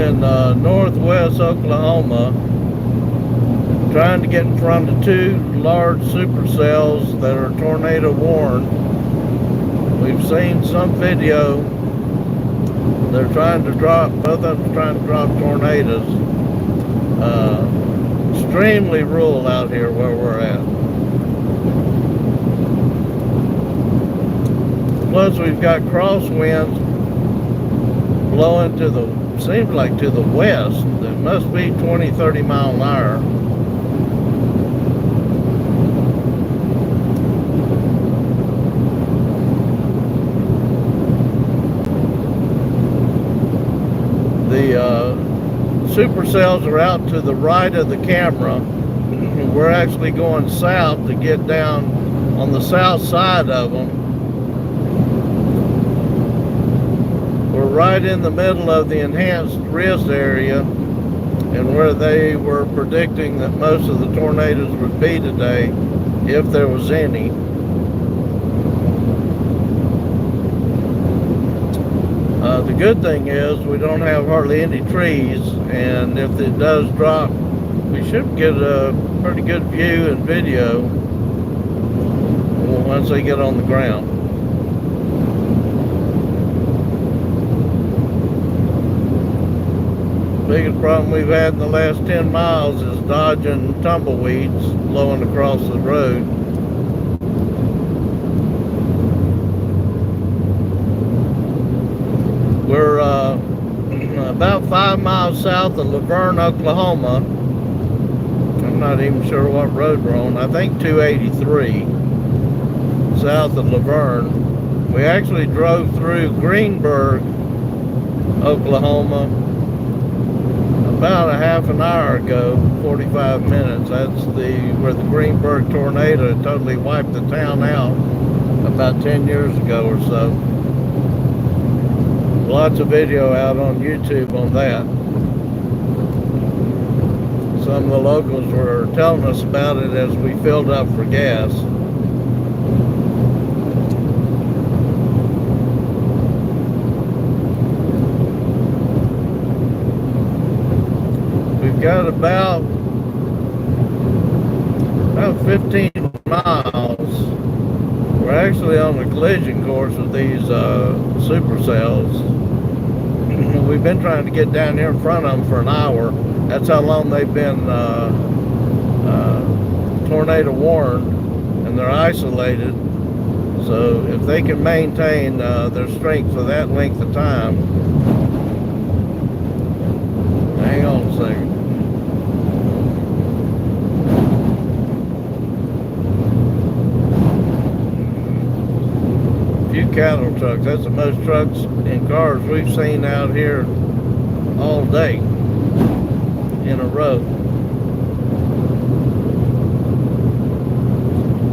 in northwest Oklahoma, trying to get in front of two large supercells that are tornado warned. We've seen some video. They're trying to drop, both of them trying to drop tornadoes. Extremely rural out here where we're at. Plus we've got crosswinds blowing to the, seems like to the west. It must be 20, 30 mile an hour. The supercells are out to the right of the camera. We're actually going south to get down on the south side of them. We're right in the middle of the enhanced risk area, and where they were predicting that most of the tornadoes would be today, if there was any. The good thing is we don't have hardly any trees, and if it does drop, we should get a pretty good view and video once they get on the ground. Biggest problem we've had in the last 10 miles is dodging tumbleweeds blowing across the road. We're about 5 miles south of Laverne, Oklahoma. I'm not even sure what road we're on. I think 283, south of Laverne. We actually drove through Greenburg, Oklahoma, about a half an hour ago, 45 minutes. That's where the Greenburg tornado totally wiped the town out about 10 years ago or so. Lots of video out on YouTube on that. Some of the locals were telling us about it as we filled up for gas. We've got about 15 miles. We're actually on a collision course with these supercells. We've been trying to get down here in front of them for an hour. That's how long they've been tornado warned, and they're isolated. So if they can maintain their strength for that length of time. Hang on a second. Cattle trucks. That's the most trucks and cars we've seen out here all day in a row.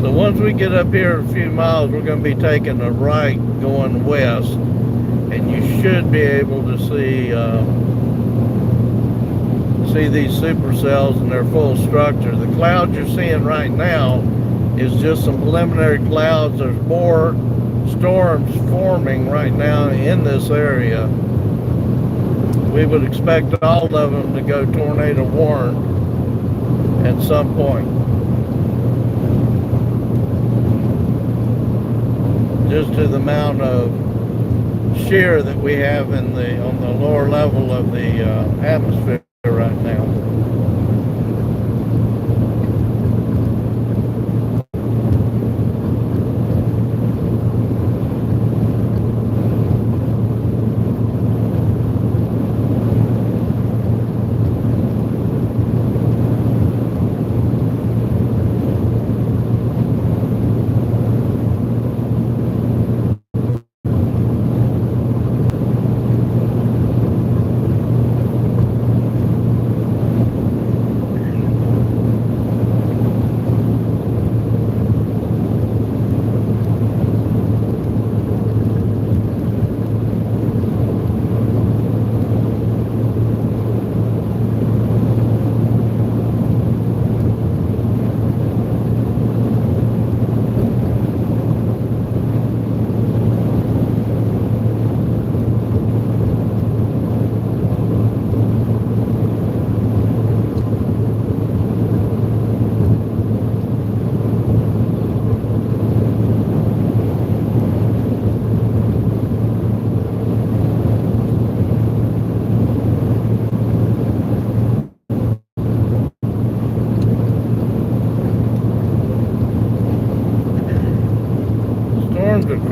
So once we get up here a few miles, we're going to be taking a right going west, and you should be able to see these supercells in their full structure. The clouds you're seeing right now is just some preliminary clouds. There's more storms forming right now in this area. We would expect all of them to go tornado warned at some point. Just to the amount of shear that we have on the lower level of the atmosphere right now.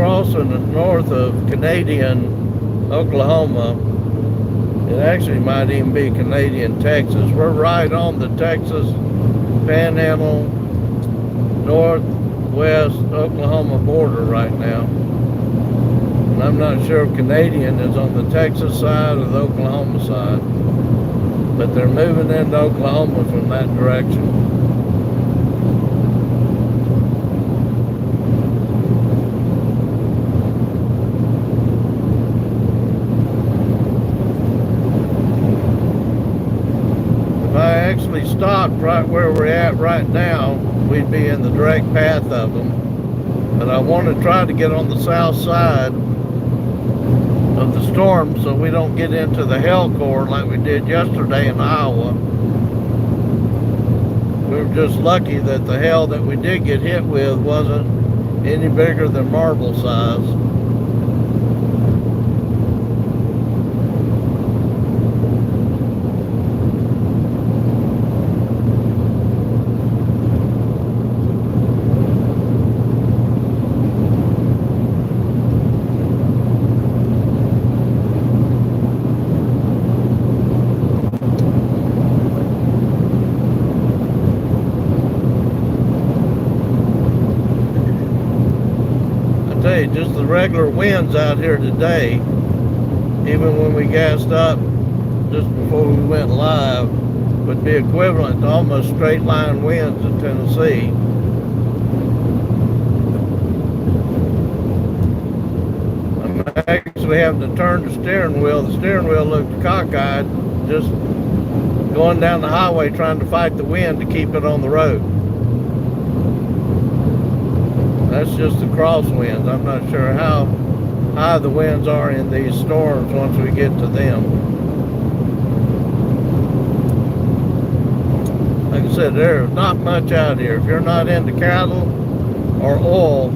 crossing north of Canadian, Oklahoma. It actually might even be Canadian, Texas. We're right on the Texas Panhandle, northwest Oklahoma border right now. And I'm not sure if Canadian is on the Texas side or the Oklahoma side, but they're moving into Oklahoma from that direction. If I actually stopped right where we're at right now, we'd be in the direct path of them. But I want to try to get on the south side of the storm so we don't get into the hell core like we did yesterday in Iowa. We were just lucky that the hail that we did get hit with wasn't any bigger than marble size. Just the regular winds out here today, even when we gassed up just before we went live, would be equivalent to almost straight line winds in Tennessee. I'm actually having to turn the steering wheel. The steering wheel looked cockeyed, just going down the highway trying to fight the wind to keep it on the road. That's just the crosswinds. I'm not sure how high the winds are in these storms once we get to them. Like I said, there's not much out here. If you're not into cattle or oil,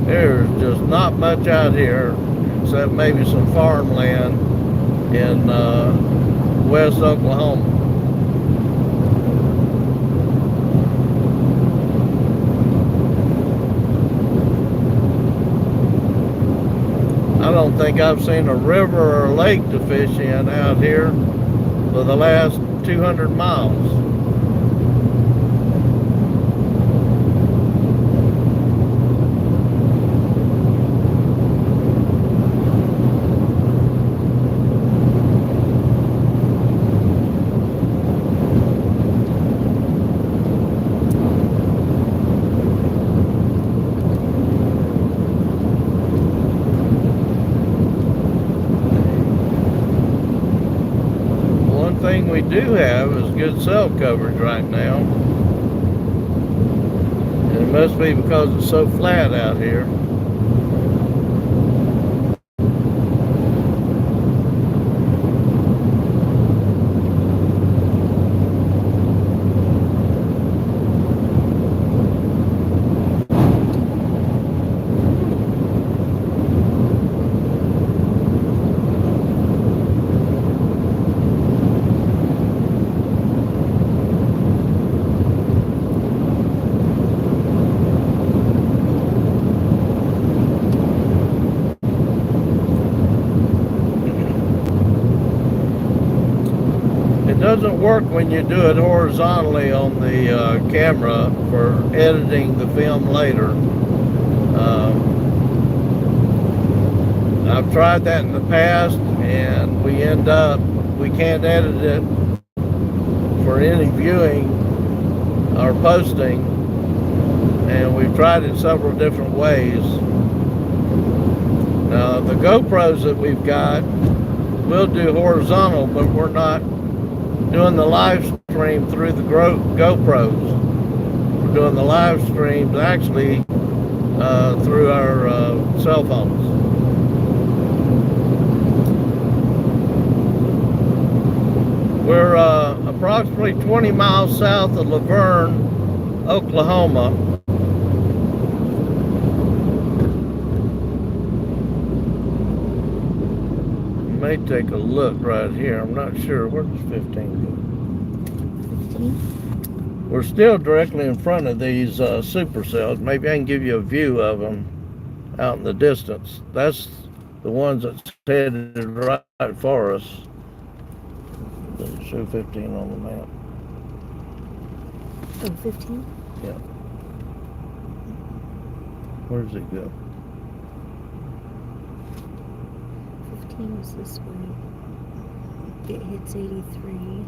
there's just not much out here except maybe some farmland in West Oklahoma. I don't think I've seen a river or a lake to fish in out here for the last 200 miles. Thing we do have is good cell coverage right now, and it must be because it's so flat out here. It doesn't work when you do it horizontally on the camera for editing the film later. I've tried that in the past, and we can't edit it for any viewing or posting, and we've tried it several different ways. Now the GoPros that we've got will do horizontal, but we're not doing the live stream through the GoPros. We're doing the live streams actually through our cell phones. We're approximately 20 miles south of Laverne, Oklahoma. May take a look right here. I'm not sure. Where does 15 go? 15? We're still directly in front of these supercells. Maybe I can give you a view of them. out in the distance. That's the ones that's headed right for us. Does it show 15 on the map? Oh, 15? Yeah. Where does it go? 15 is this way. It hits 83.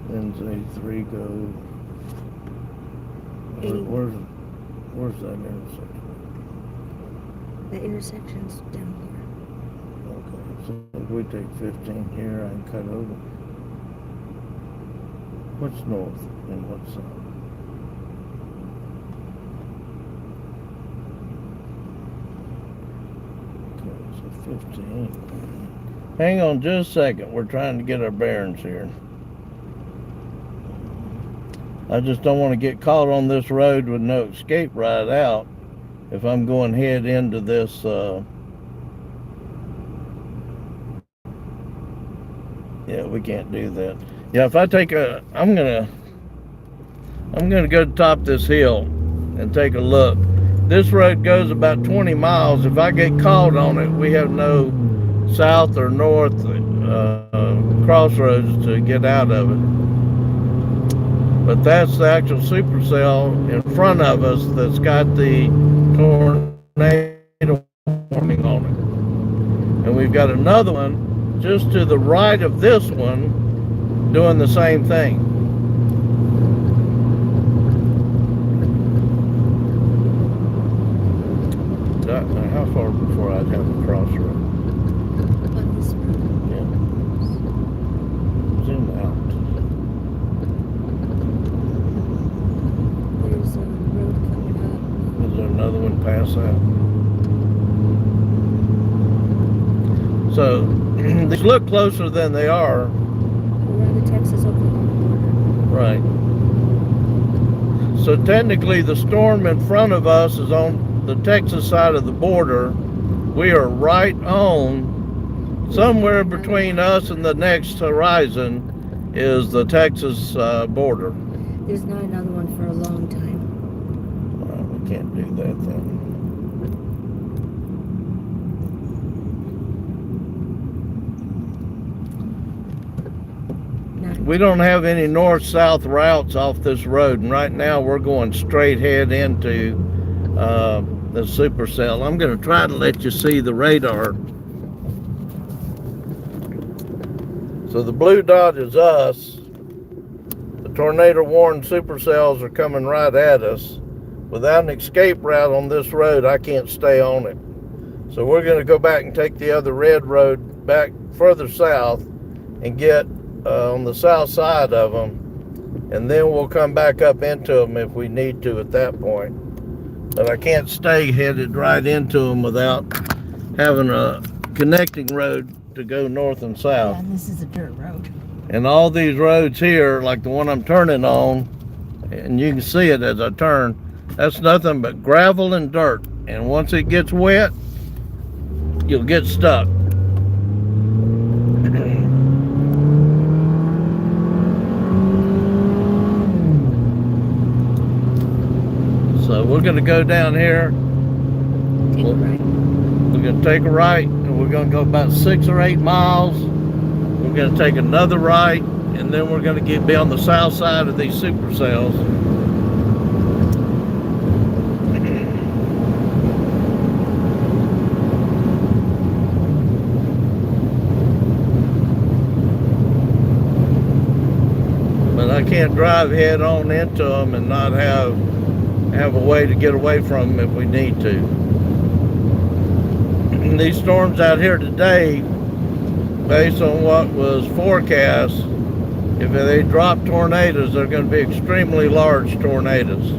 Then 83 go. Where's that intersection? The intersection's down Okay, so if we take 15 here, I can cut over. What's north and what's south? Okay, so 15. Hang on just a second. We're trying to get our bearings here. I just don't want to get caught on this road with no escape right out if I'm going head into this yeah, we can't do that. Yeah, if I take I'm gonna go to the top of this hill and take a look. This road goes about 20 miles. If I get caught on it, we have no south or north crossroads to get out of it. But that's the actual supercell in front of us that's got the tornado warning on it. And we've got another one just to the right of this one doing the same thing. How far before I'd have a crossroad? on this road. Yeah. Zoom out. There's a road coming up. Is there another one past that? So these look closer than they are. We're on the Texas-Oklahoma border. Right. So technically the storm in front of us is on the Texas side of the border. We are right on, somewhere between us and the next horizon is the Texas border. There's not another one for a long time. Well, we can't do that then. We don't have any north-south routes off this road, and right now we're going straight head into the supercell. I'm going to try to let you see the radar. So the blue dot is us. The tornado warned supercells are coming right at us. Without an escape route on this road, I can't stay on it. So we're going to go back and take the other red road back further south and get on the south side of them, and then we'll come back up into them if we need to at that point. But I can't stay headed right into them without having a connecting road to go north and south. Yeah, and this is a dirt road. And all these roads here, like the one I'm turning on, and you can see it as I turn, that's nothing but gravel and dirt. And once it gets wet, you'll get stuck. So we're going to go down here. Take a right. We're going to take a right, and we're going to go about 6 or 8 miles. We're going to take another right, and then we're going to be on the south side of these supercells. But I can't drive head on into them and not have a way to get away from them if we need to. And these storms out here today, based on what was forecast, if they drop tornadoes, they're going to be extremely large tornadoes.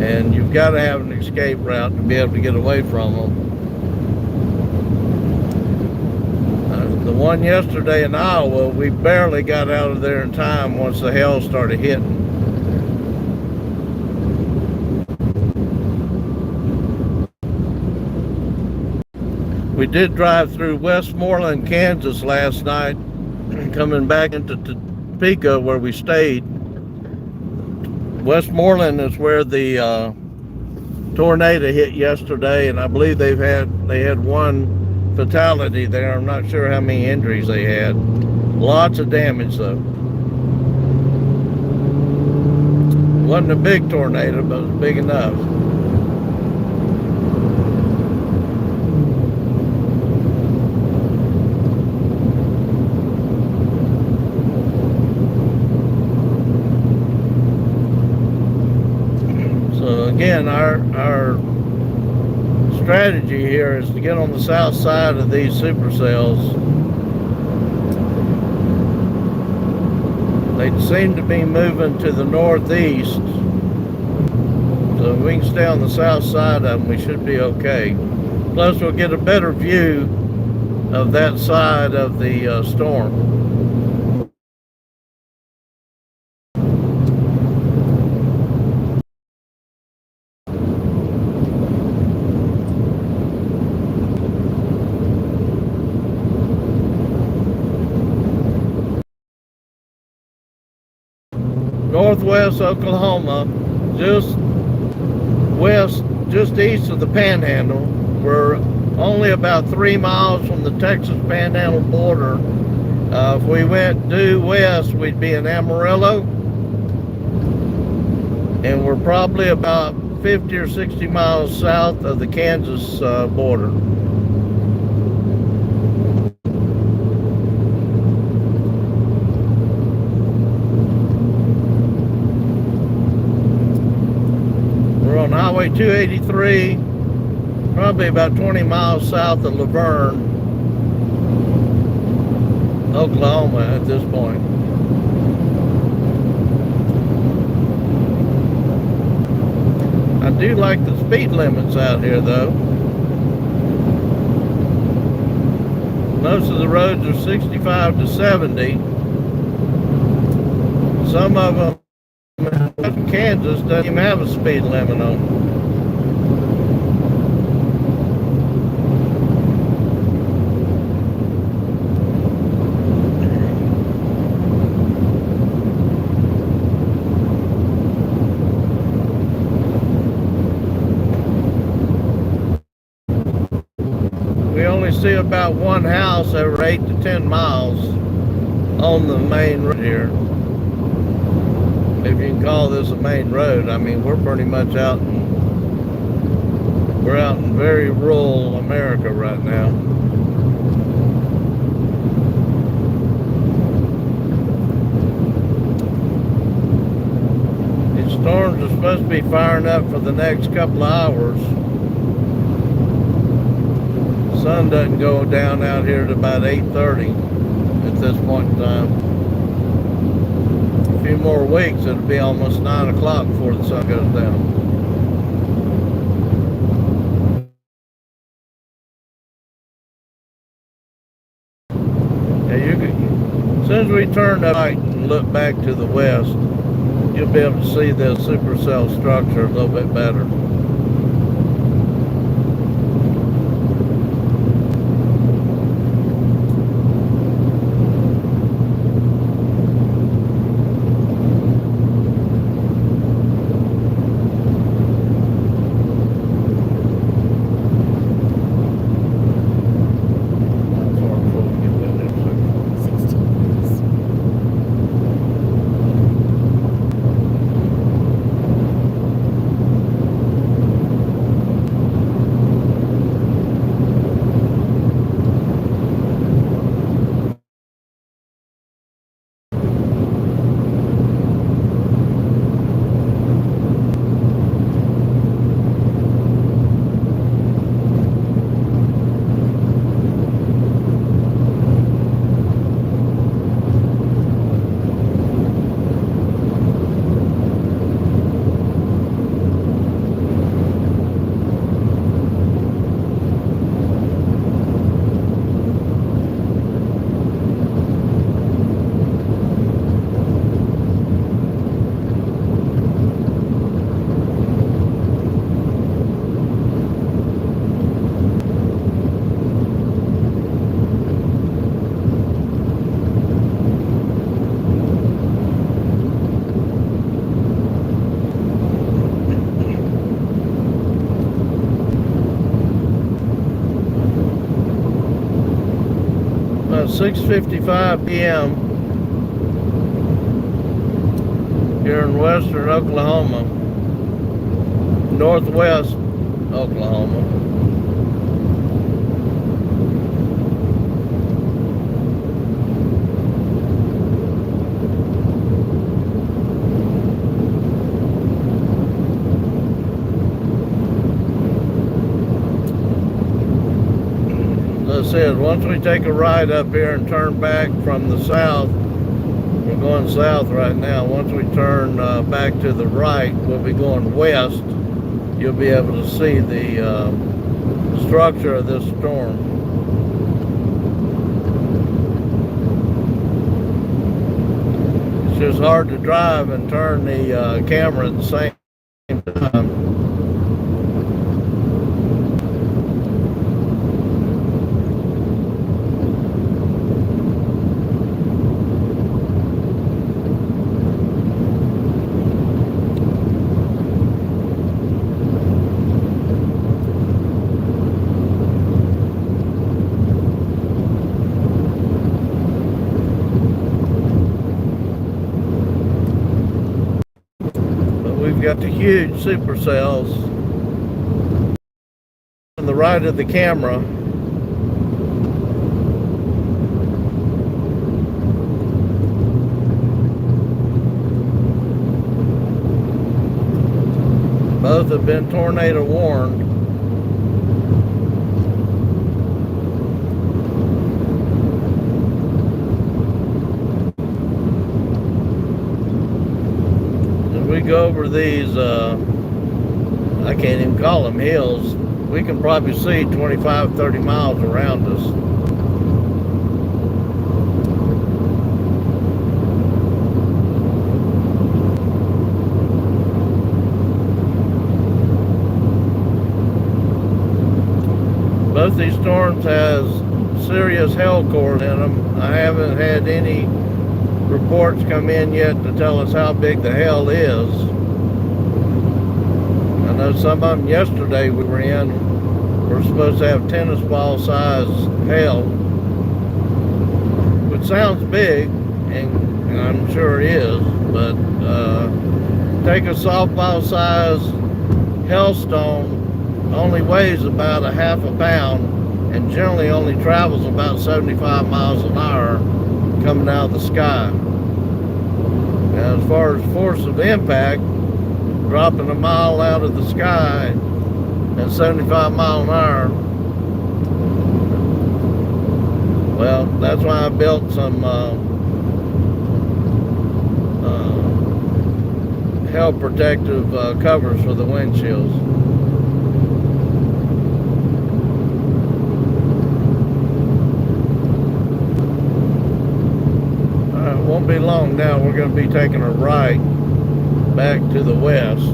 And you've got to have an escape route to be able to get away from them. The one yesterday in Iowa, we barely got out of there in time once the hail started hitting. We did drive through Westmoreland, Kansas last night, coming back into Topeka where we stayed. Westmoreland is where the tornado hit yesterday, and I believe they had one fatality there. I'm not sure how many injuries they had. Lots of damage though. Wasn't a big tornado, but it was big enough. So again, our strategy here is to get on the south side of these supercells. They seem to be moving to the northeast, so if we can stay on the south side of them, we should be okay. Plus, we'll get a better view of that side of the storm. Northwest Oklahoma, just east of the Panhandle. We're only about 3 miles from the Texas Panhandle border. If we went due west, we'd be in Amarillo, and we're probably about 50 or 60 miles south of the Kansas border. On Highway 283, probably about 20 miles south of Laverne, Oklahoma at this point. I do like the speed limits out here though. Most of the roads are 65 to 70. Some of them, Kansas doesn't even have a speed limit on it. We only see about one house every 8 to 10 miles on the main road here. If you can call this a main road. I mean, we're pretty much out in very rural America right now. These storms are supposed to be firing up for the next couple of hours. The sun doesn't go down out here at about 8:30 at this point in time. A few more weeks, it'll be almost 9 o'clock before the sun goes down. Yeah, as soon as we turn the light and look back to the west, you'll be able to see the supercell structure a little bit better. 6:55 p.m. here in western Oklahoma, northwest Oklahoma. As I said, once we take a right up here and turn back from the south, we're going south right now. Once we turn back to the right, we'll be going west. You'll be able to see the structure of this storm. It's just hard to drive and turn the camera at the same time. We've got the huge supercells on the right of the camera. Both have been tornado warned. We go over these, I can't even call them hills. We can probably see 25, 30 miles around us. Both these storms has serious hail cores in them. I haven't had any reports come in yet to tell us how big the hail is. I know some of them yesterday we were in were supposed to have tennis ball size hail, which sounds big, and I'm sure it is, but take a softball size hailstone, only weighs about a half a pound and generally only travels about 75 miles an hour coming out of the sky. Now, as far as force of impact, dropping a mile out of the sky at 75 miles an hour, well, that's why I built some hail protective covers for the windshields. Won't be long now. We're going to be taking a right back to the west.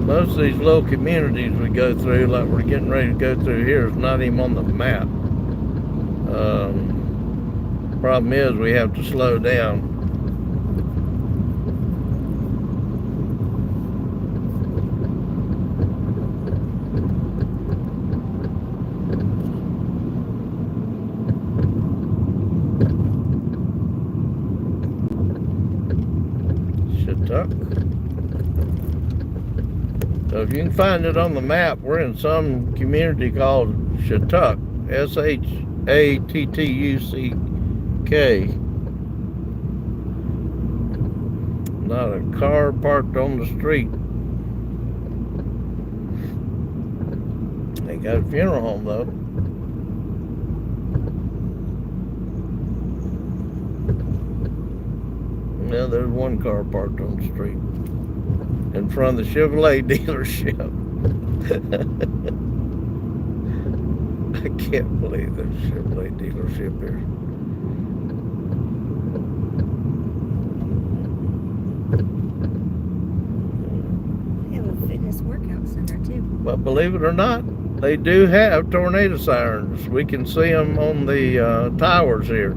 Most of these little communities we go through, like we're getting ready to go through here, is not even on the map. Problem is we have to slow down. Shattuck. So if you can find it on the map, we're in some community called Shattuck, Shattuck. Not a car parked on the street. They got a funeral home though. Yeah, there's one car parked on the street in front of the Chevrolet dealership. I can't believe there's a Chevrolet dealership here. They have a fitness workout center too. But believe it or not, they do have tornado sirens. We can see them on the towers here.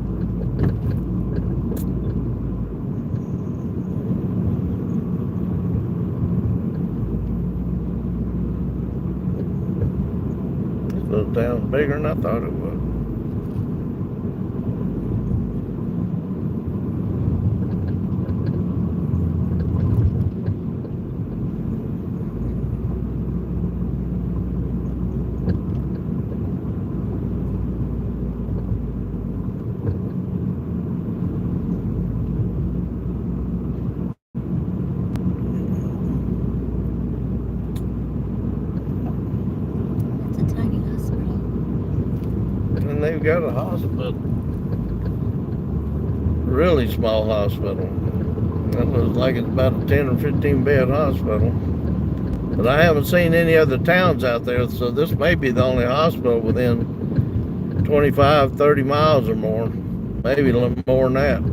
This little town's bigger than I thought it was. They've got a hospital, really small hospital. It looks like it's about a 10 or 15 bed hospital. But I haven't seen any other towns out there, so this may be the only hospital within 25, 30 miles or more. Maybe a little more than that.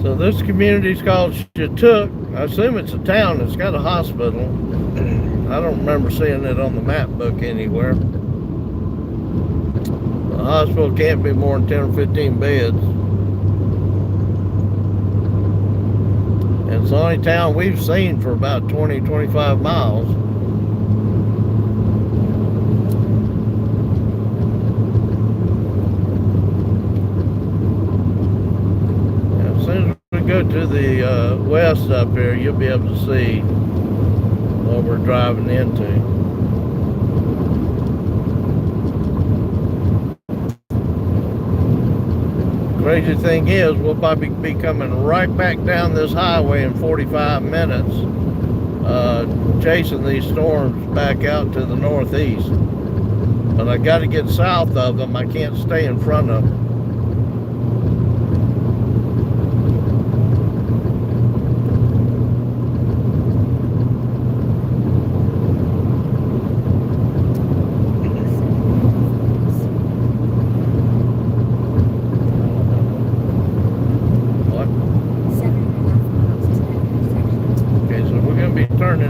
So this community is called Chatook. I assume it's a town that's got a hospital. I don't remember seeing it on the map book anywhere. The hospital can't be more than 10 or 15 beds. And it's the only town we've seen for about 20, 25 miles. Go to the west up here, you'll be able to see what we're driving into. Crazy thing is, we'll probably be coming right back down this highway in 45 minutes, chasing these storms back out to the northeast. But I got to get south of them. I can't stay in front of them.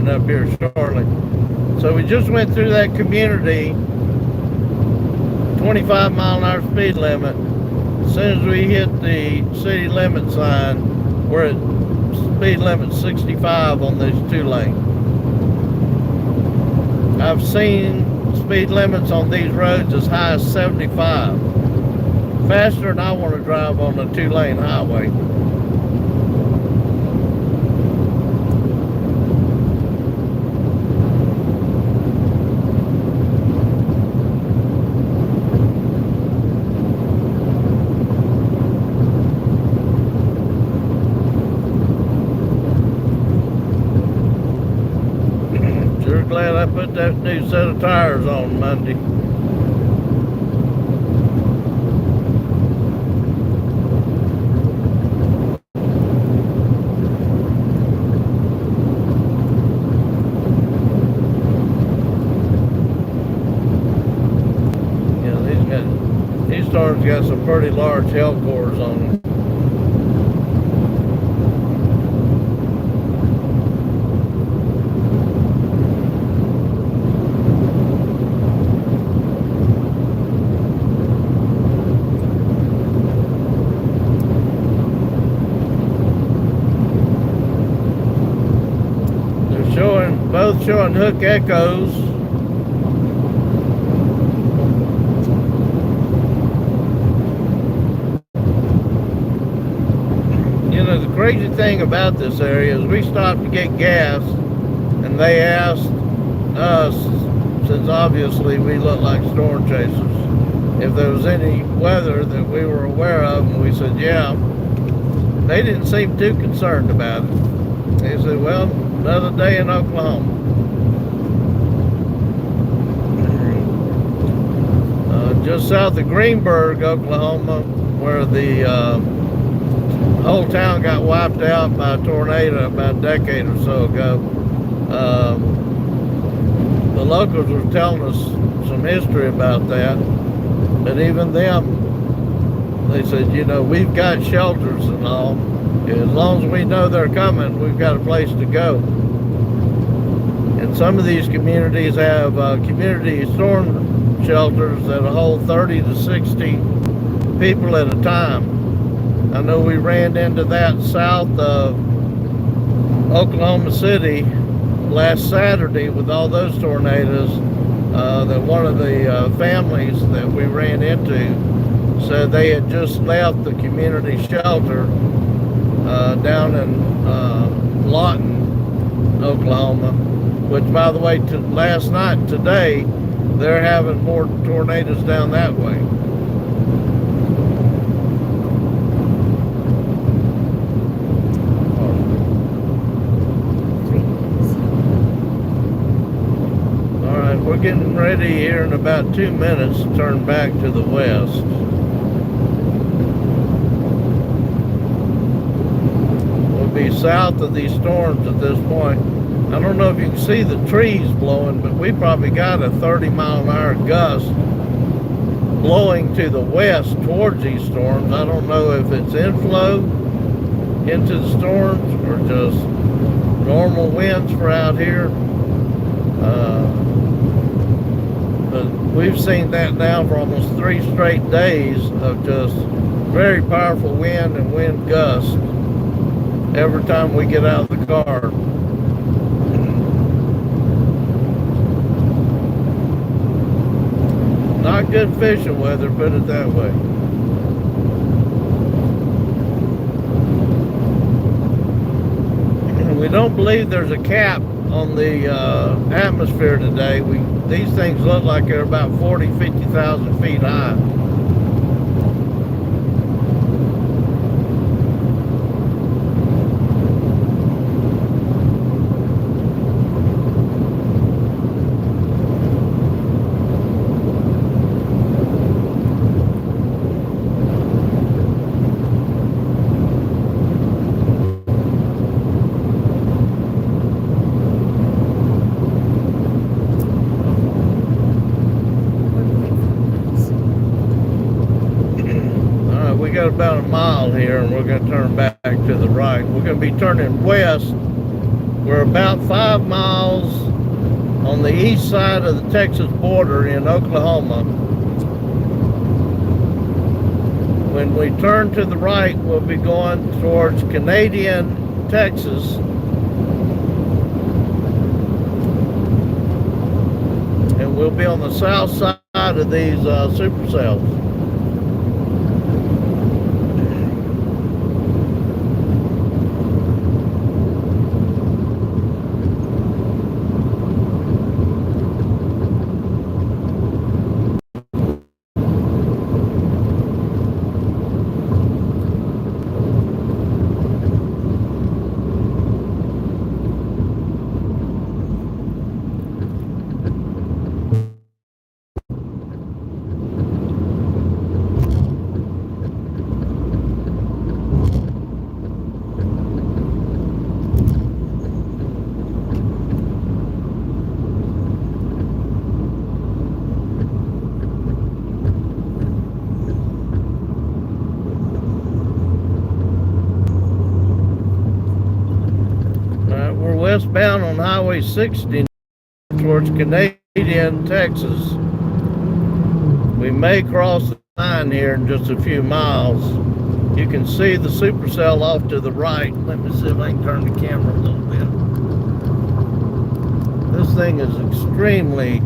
Up here shortly. So we just went through that community, 25-mile-an-hour speed limit. As soon as we hit the city limit sign, we're at speed limit 65 on these two lanes. I've seen speed limits on these roads as high as 75. Faster than I want to drive on a 2-lane highway. Glad I put that new set of tires on Monday. Yeah, these storms got some pretty large hail cores on them. Both showing hook echoes. You know, the crazy thing about this area is we stopped to get gas, and they asked us, since obviously we look like storm chasers, if there was any weather that we were aware of, and we said, yeah. They didn't seem too concerned about it. They said, well, another day in Oklahoma. Just south of Greenburg, Oklahoma, where the whole town got wiped out by a tornado about a decade or so ago. The locals were telling us some history about that, but even them they said, you know, we've got shelters and all. As long as we know they're coming, we've got a place to go. And some of these communities have community storm shelters that'll hold 30 to 60 people at a time. I know we ran into that south of Oklahoma City last Saturday with all those tornadoes. That one of the families that we ran into said they had just left the community shelter down in Lawton, Oklahoma, which, by the way, last night, today, they're having more tornadoes down that way. All right, we're getting ready here in about 2 minutes to turn back to the west. We'll be south of these storms at this point. I don't know if you can see the trees blowing, but we probably got a 30-mile-an-hour gust blowing to the west towards these storms. I don't know if it's inflow into the storms or just normal winds for out here. But we've seen that now for almost 3 straight days of just very powerful wind and wind gusts every time we get out of the car. Not good fishing weather, put it that way. We don't believe there's a cap on the atmosphere today. These things look like they're about 40, 50,000 feet high. Got about a mile here, and we're going to turn back to the right. We're going to be turning west. We're about 5 miles on the east side of the Texas border in Oklahoma. When we turn to the right, we'll be going towards Canadian Texas. And we'll be on the south side of these supercells. Westbound on Highway 60 towards Canadian, Texas. We may cross the line here in just a few miles. You can see the supercell off to the right. Let me see if I can turn the camera a little bit. This thing is extremely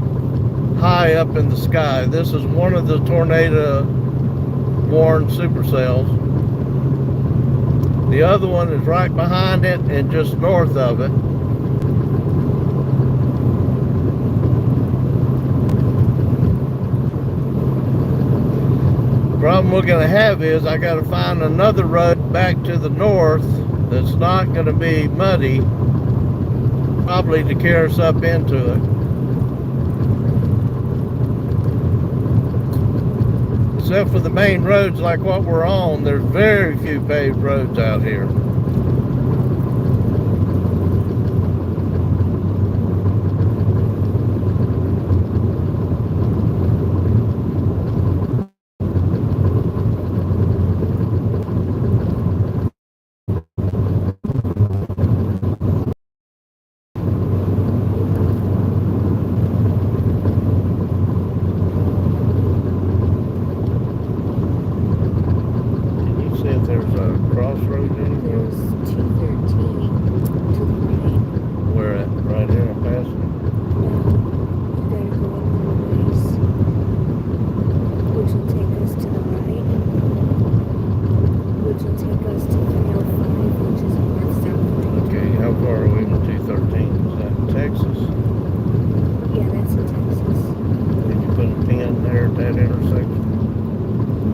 high up in the sky. This is one of the tornado-warned supercells. The other one is right behind it and just north of it. The problem we're going to have is I got to find another road back to the north that's not going to be muddy, probably to carry us up into it. Except for the main roads like what we're on, there's very few paved roads out here. crossroads anywhere? There's 213 to the right. Where at? Right here, I'm passing. You gotta go up a little ways, which will take us to the right, which will take us to 305, which is a north-south right. Okay, how far are we from 213? Is that in Texas? Yeah, that's in Texas. Did you put a pin there at that intersection?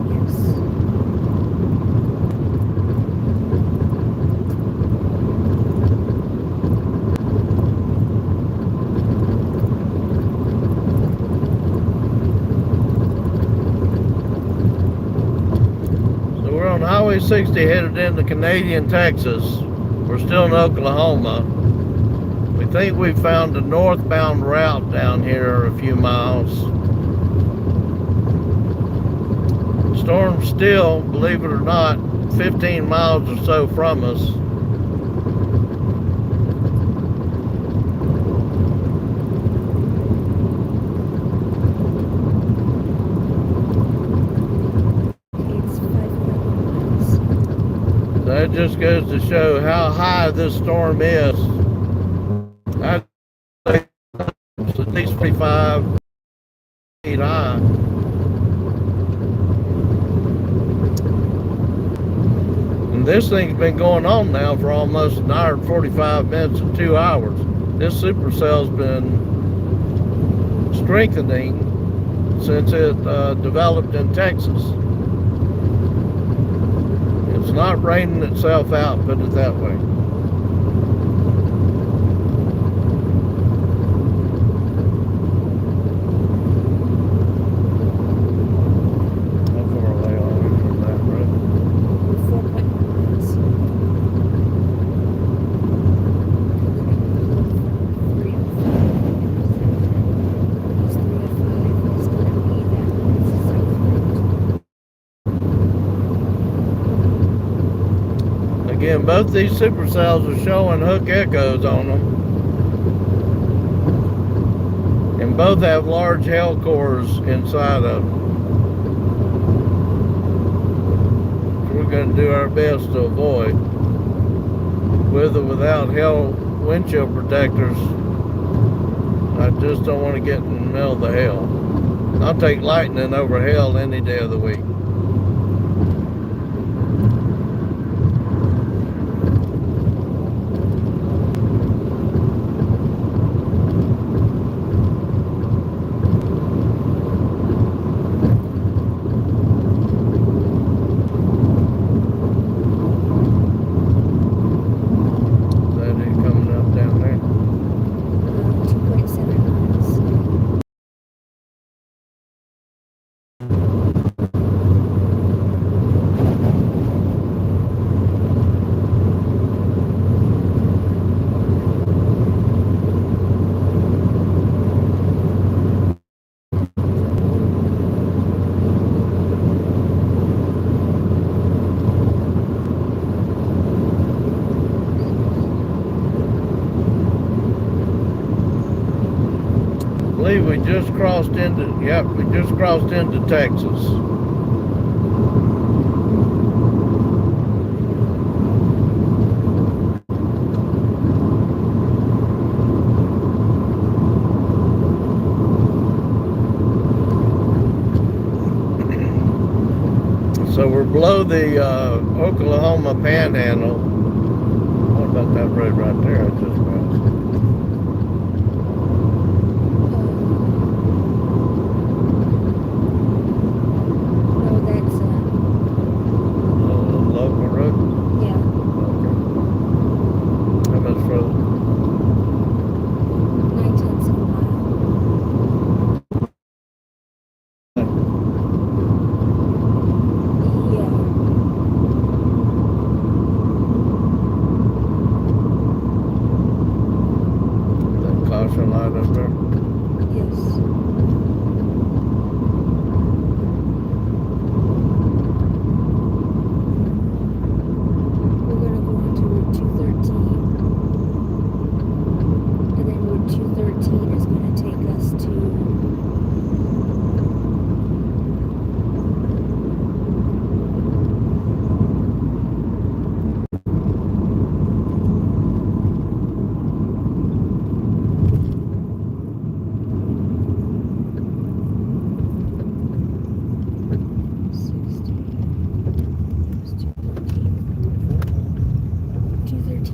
Yes. So we're on Highway 60 headed into Canadian Texas. We're still in Oklahoma. We think we found a northbound route down here a few miles. Storm's still, believe it or not, 15 miles or so from us. It's 5 miles. That just goes to show how high this storm is. I think it's at least 45 feet high. And this thing's been going on now for almost an hour and 45 minutes and 2 hours. This supercell's been strengthening since it developed in Texas. It's not raining itself out, put it that way. How far away are we from that road? 4.1 miles. 305 is gonna be that north-south route. Again, both these supercells are showing hook echoes on them. And both have large hail cores inside of them. We're going to do our best to avoid. With or without hail windshield protectors, I just don't want to get in the middle of the hail. I'll take lightning over hail any day of the week. That is coming up down there. 2.7 miles. I believe we just crossed into, we just crossed into Texas. So we're below the Oklahoma Panhandle. What about that road right there I just passed? No, that's Local road? yeah. Okay. How much further? 9/10 of a mile. Yeah.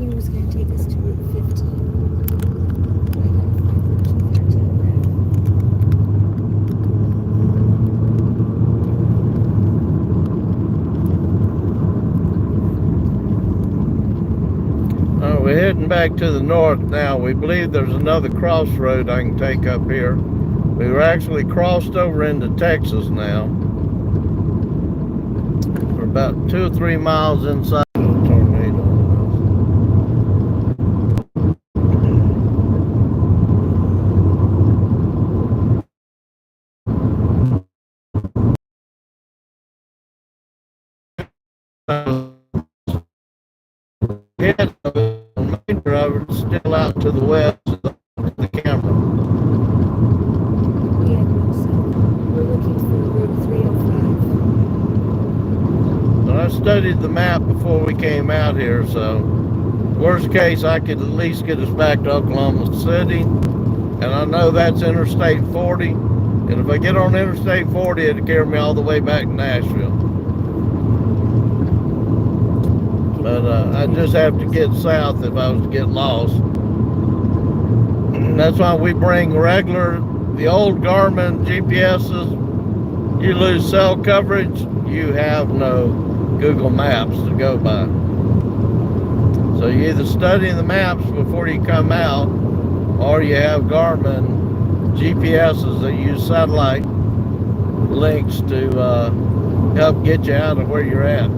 14 was going to take us to Route 15. I gotta find the 213 graph. We're heading back to the north now. We believe there's another crossroad I can take up here. We were actually crossed over into Texas now. We're about 2 or 3 miles inside the tornado. Head main driver still out to the west of the camera. Yeah, no, so we're looking for Route 305. So I studied the map before we came out here, so worst case I could at least get us back to Oklahoma City, and I know that's Interstate 40, and if I get on Interstate 40 it'll carry me all the way back to Nashville. But I just have to get south if I was to get lost. That's why we bring the old Garmin GPSs. You lose cell coverage, you have no Google Maps to go by. So you either study the maps before you come out, or you have Garmin GPSs that use satellite links to help get you out of where you're at.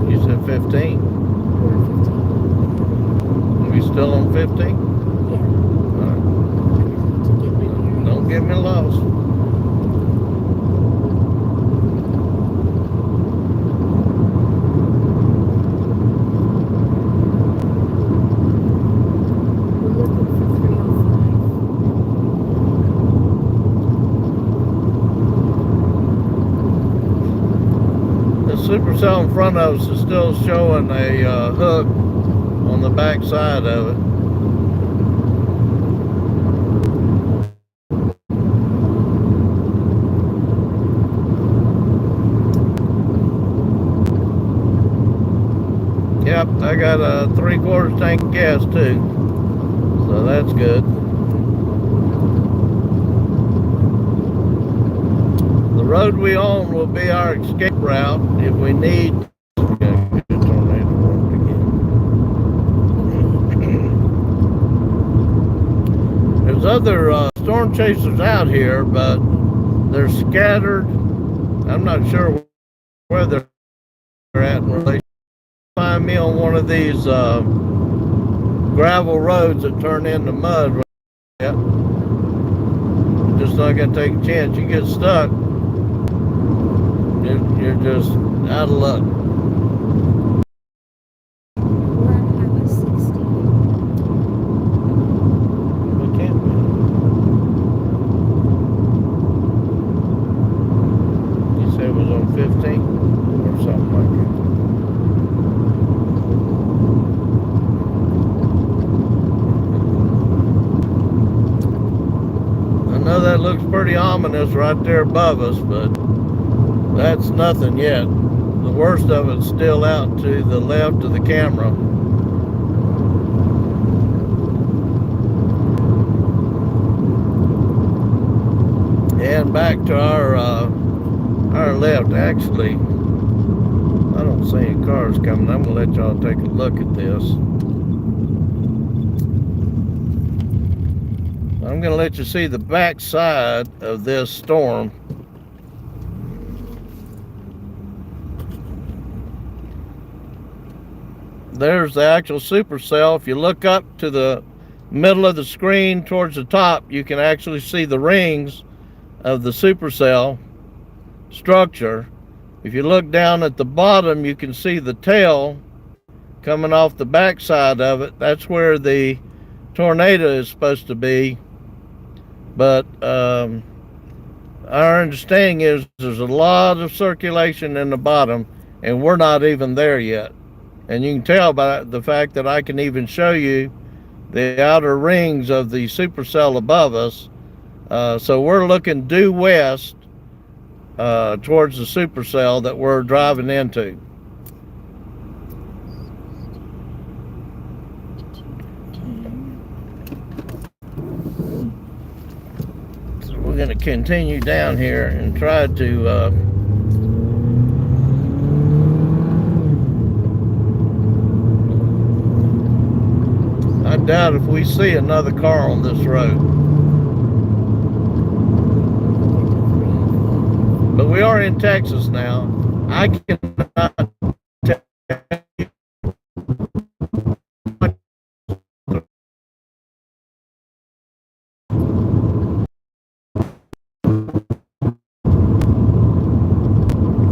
You said 15? We're 15. Are we still on 15? Yeah. All right. To get my bearings. Don't get me lost. We're looking for 305. The supercell in front of us is still showing a hook on the back side of it. Yep, I got a 3/4 tank of gas too, so that's good. The road we own will be our escape route if we need. We gotta get a tornado warned again. There's other storm chasers out here, but they're scattered. I'm not sure where they're at in relation. Find me on one of these gravel roads that turn into mud. Yep. Just not gonna take a chance. You get stuck, you're just out of luck. We're on Highway 60. We can't be. You said it was on 15 or something like that. I know that looks pretty ominous right there above us, but that's nothing yet. The worst of it's still out to the left of the camera. And back to our left. Actually, I don't see any cars coming. I'm gonna let y'all take a look at this. I'm going to let you see the back side of this storm. There's the actual supercell. If you look up to the middle of the screen towards the top, you can actually see the rings of the supercell structure. If you look down at the bottom, you can see the tail coming off the back side of it. That's where the tornado is supposed to be. But our understanding is there's a lot of circulation in the bottom, and we're not even there yet. And you can tell by the fact that I can even show you the outer rings of the supercell above us. So we're looking due west towards the supercell that we're driving into. So we're going to continue down here and try to I doubt if we see another car on this road. But we are in Texas now. I cannot tell you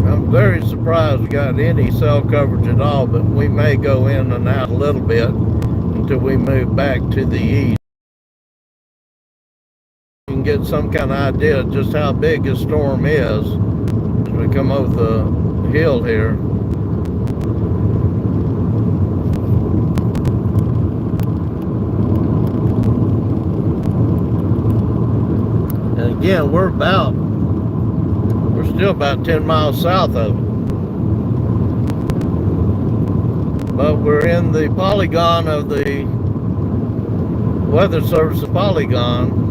I'm very surprised we got any cell coverage at all, but we may go in and out a little bit until we move back to the east. You can get some kind of idea of just how big this storm is as we come over the hill here. And again, we're still about 10 miles south of it. But we're in the polygon of the Weather Service polygon.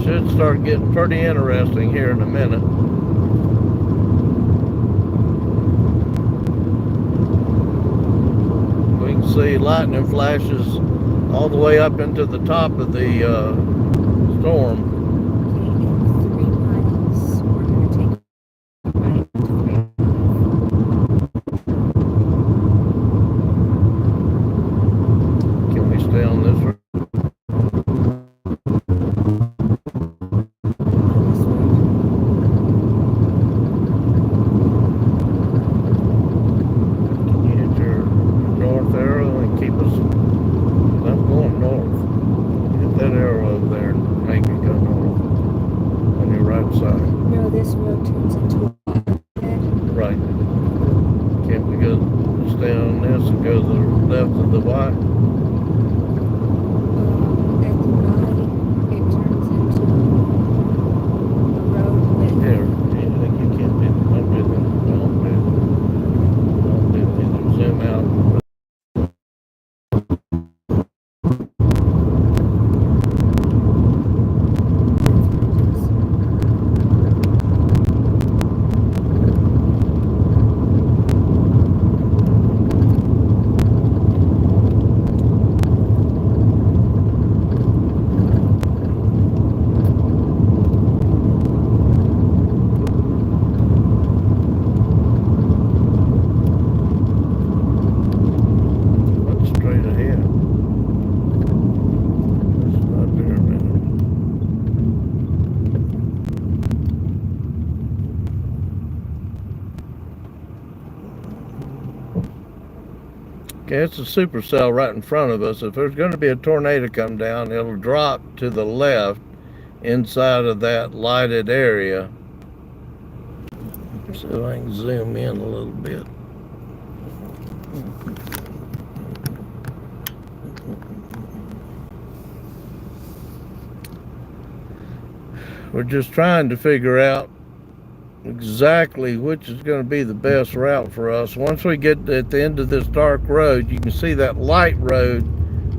Should start getting pretty interesting here in a minute. We can see lightning flashes all the way up into the top of the storm. Can we stay on this road? No, this road turns into a bed. Right. Can't we go stay on this and go to the left of the Y? At the right, it turns into a road with... Here, you think you can't do that? Don't do that. Don't do that. Zoom out. Okay, it's a supercell right in front of us. If there's going to be a tornado come down, it'll drop to the left inside of that lighted area. See if I can zoom in a little bit. We're just trying to figure out exactly which is going to be the best route for us. Once we get at the end of this dark road, you can see that light road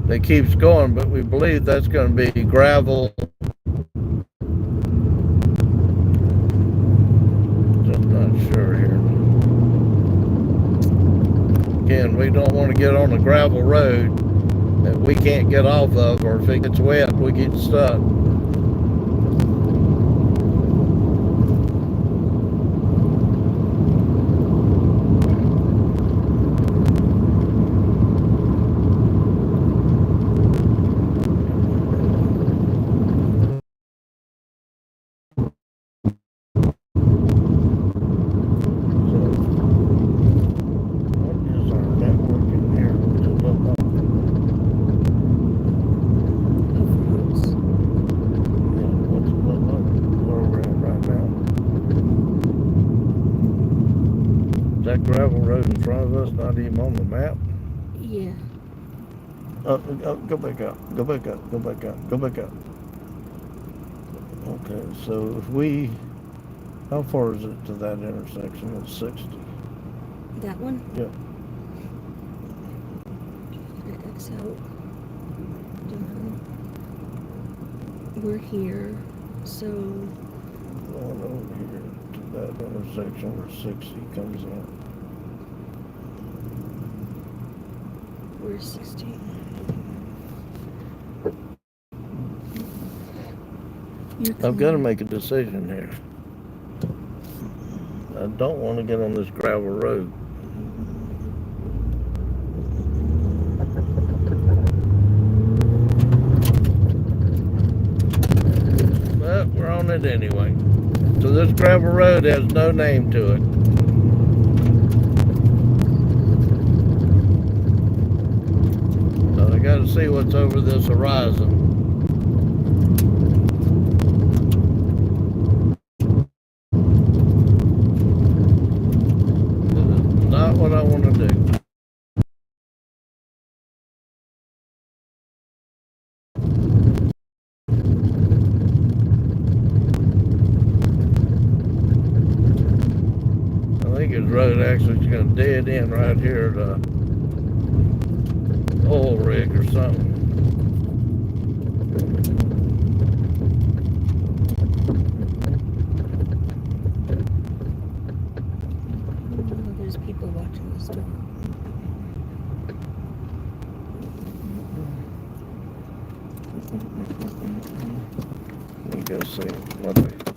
that keeps going, but we believe that's going to be gravel. Just not sure here. Again, we don't want to get on a gravel road that we can't get off of, or if it gets wet, we get stuck. gravel road in front of us not even on the map? Yeah. Go back up. Go back up. Go back up. Go back up. Okay, so if we, how far is it to that intersection? It's 60. That one? Yeah. X out. Done. We're here, so Going over here to that intersection where 60 comes in. we're 60. I've got to make a decision here. I don't want to get on this gravel road. But we're on it anyway. So this gravel road has no name to it. So I got to see what's over this horizon. This is not what I want to do. I think his road actually is going to dead end right here at a oil rig or something. Oh, there's people watching the store. Let me go see what they.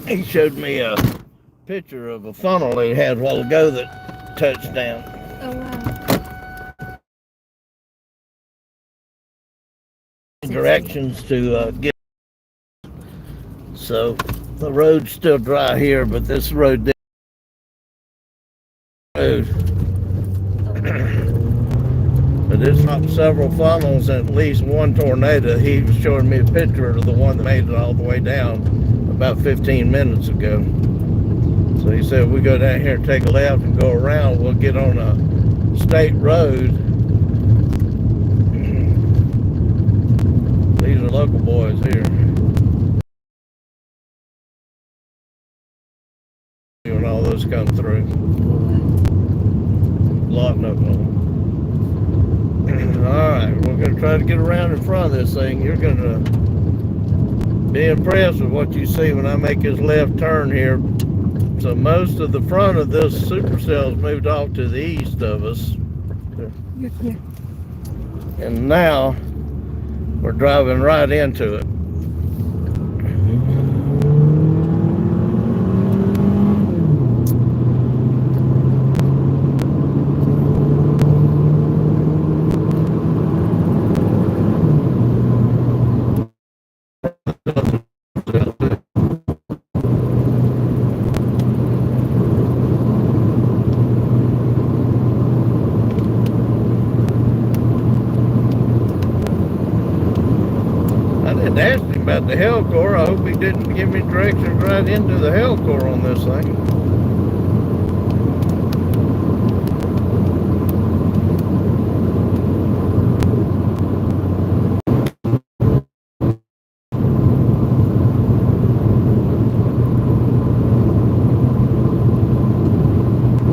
He showed me a picture of a funnel they had a while ago that touched down. Oh, wow. Directions to get. So the road's still dry here, but this road. But it's not several funnels and at least one tornado. He was showing me a picture of the one that made it all the way down about 15 minutes ago. So he said, we go down here and take a left and go around, we'll get on a state road. These are local boys here. When all those come through. Lot of them. Alright, we're going to try to get around in front of this thing. You're going to be impressed with what you see when I make this left turn here. So most of the front of this supercell's moved off to the east of us. You're clear. And now we're driving right into it. Asked him about the hell core. I hope he didn't give me directions right into the hell core on this thing.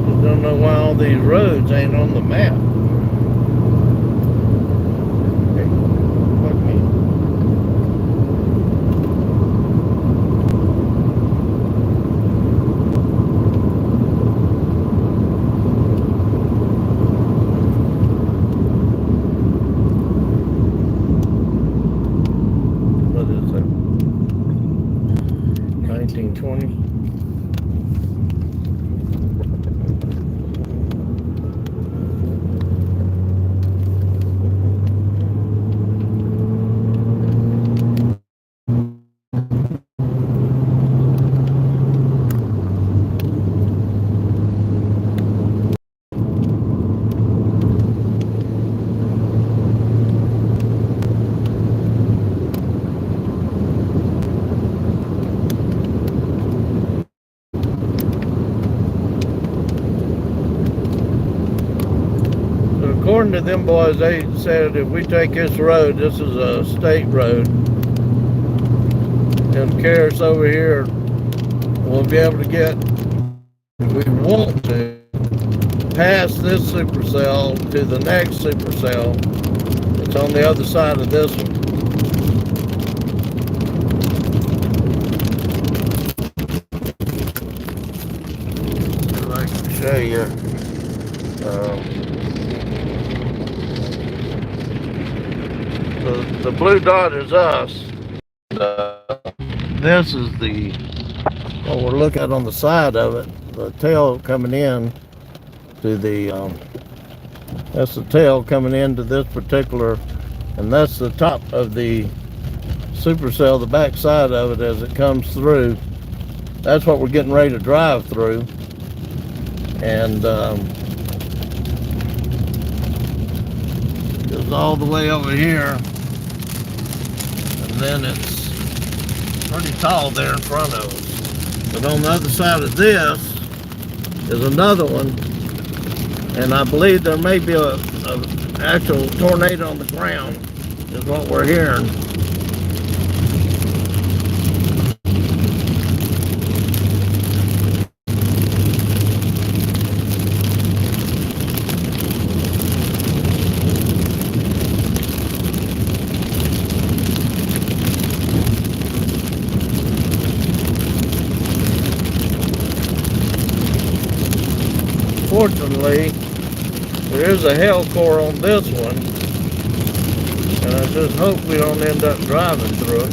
Just don't know why all these roads ain't on the map. What is that? 1920. According to them boys, they said if we take this road, this is a state road, it'll carry us over here. We'll be able to get, if we want to, past this supercell to the next supercell. It's on the other side of this one. If I can show you. The blue dot is us. This is the what we're looking at on the side of it. The tail coming in to the that's the tail coming into this particular, and that's the top of the supercell, the back side of it as it comes through. That's what we're getting ready to drive through. And goes all the way over here. And then it's pretty tall there in front of us. But on the other side of this is another one, and I believe there may be a actual tornado on the ground, is what we're hearing. Fortunately, there is a hell core on this one, and I just hope we don't end up driving through it.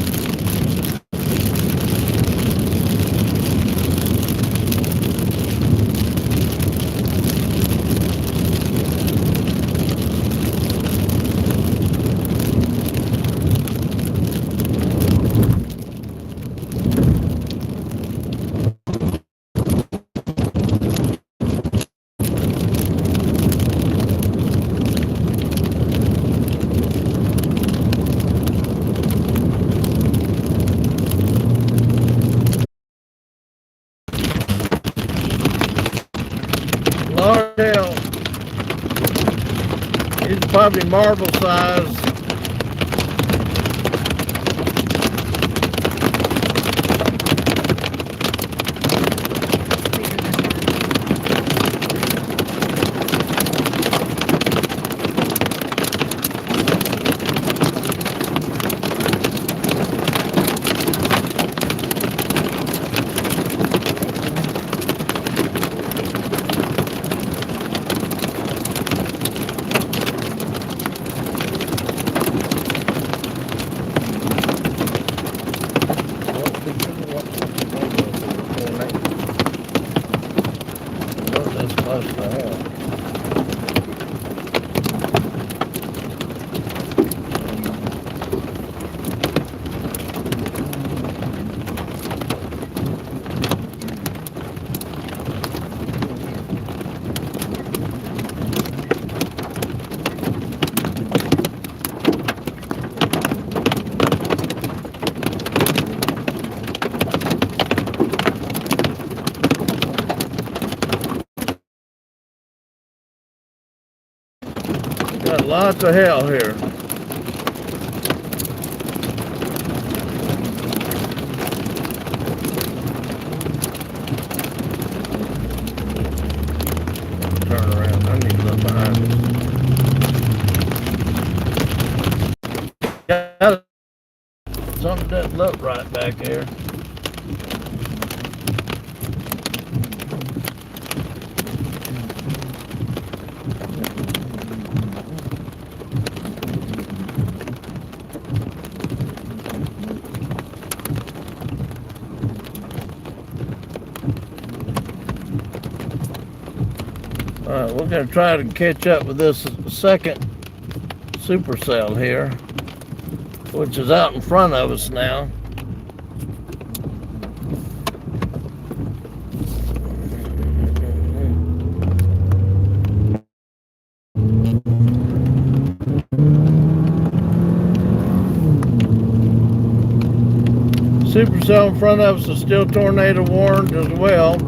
probably marble size. Got lots of hell here. Turn around. I need to look behind us. Got something doesn't look right back here. Alright, we're going to try to catch up with this second supercell here, which is out in front of us now. Supercell in front of us is still tornado warned as well.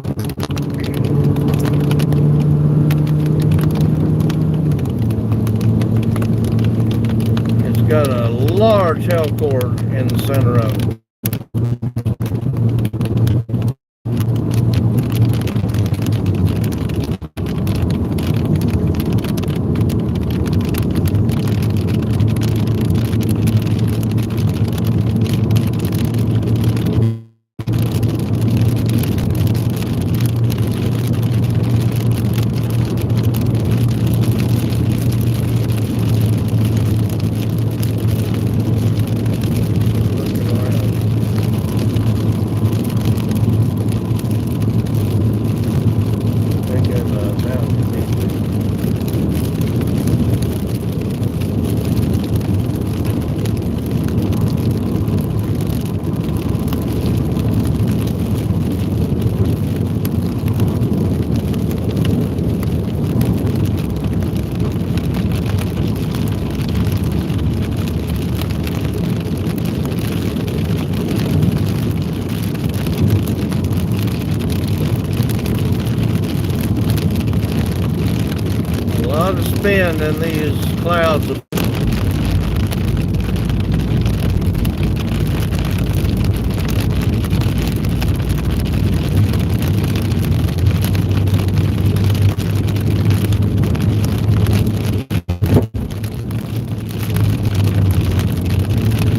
Got a large hell core in the center of it. A lot of spin in these clouds.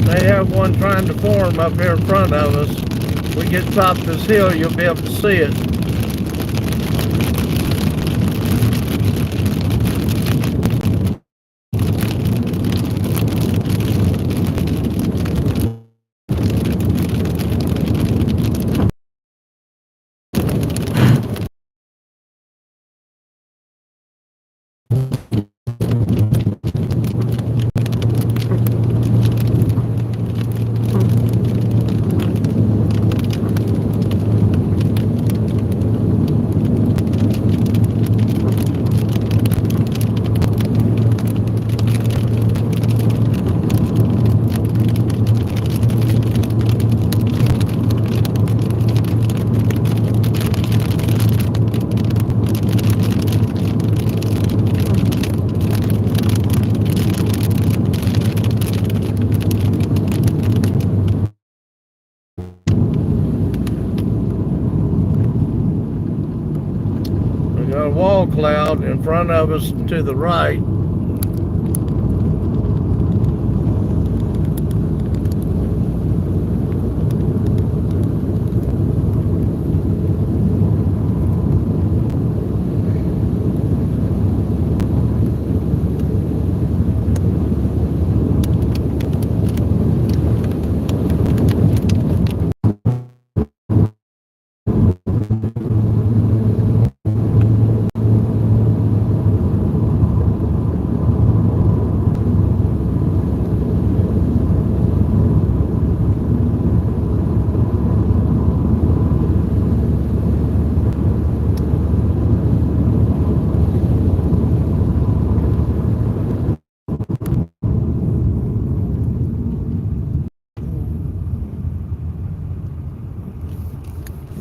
They have one trying to form up here in front of us. We get top this hill, you'll be able to see it. wall cloud in front of us and to the right.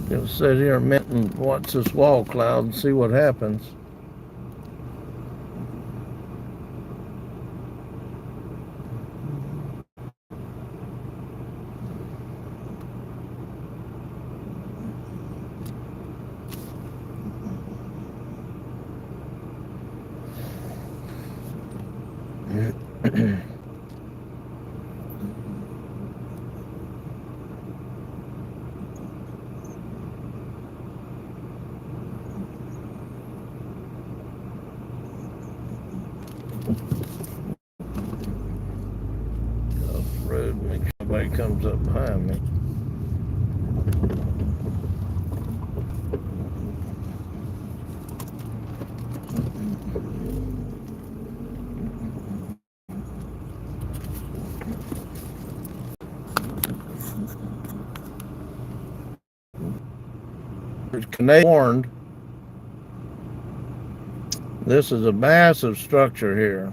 Gonna sit here a minute and watch this wall cloud and see what happens. Road, make sure nobody comes up behind me. Canadian warned. This is a massive structure here.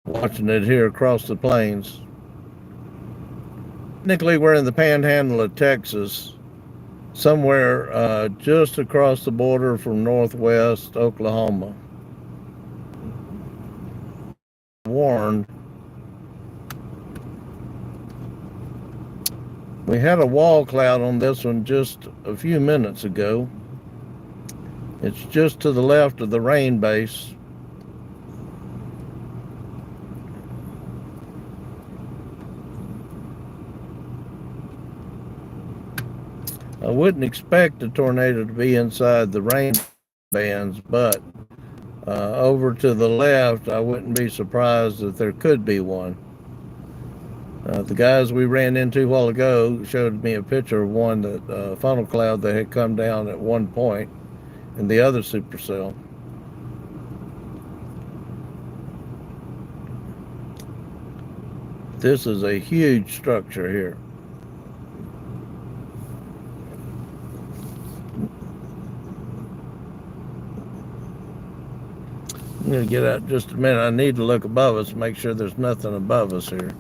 Watching it here across the plains. Technically, we're in the Panhandle of Texas, somewhere just across the border from northwest Oklahoma. Warned. We had a wall cloud on this one just a few minutes ago. It's just to the left of the rain base. I wouldn't expect a tornado to be inside the rain bands, but over to the left, I wouldn't be surprised if there could be one. The guys we ran into a while ago showed me a picture of one that funnel cloud that had come down at one point in the other supercell. This is a huge structure here. I'm going to get out just a minute. I need to look above us, make sure there's nothing above us here.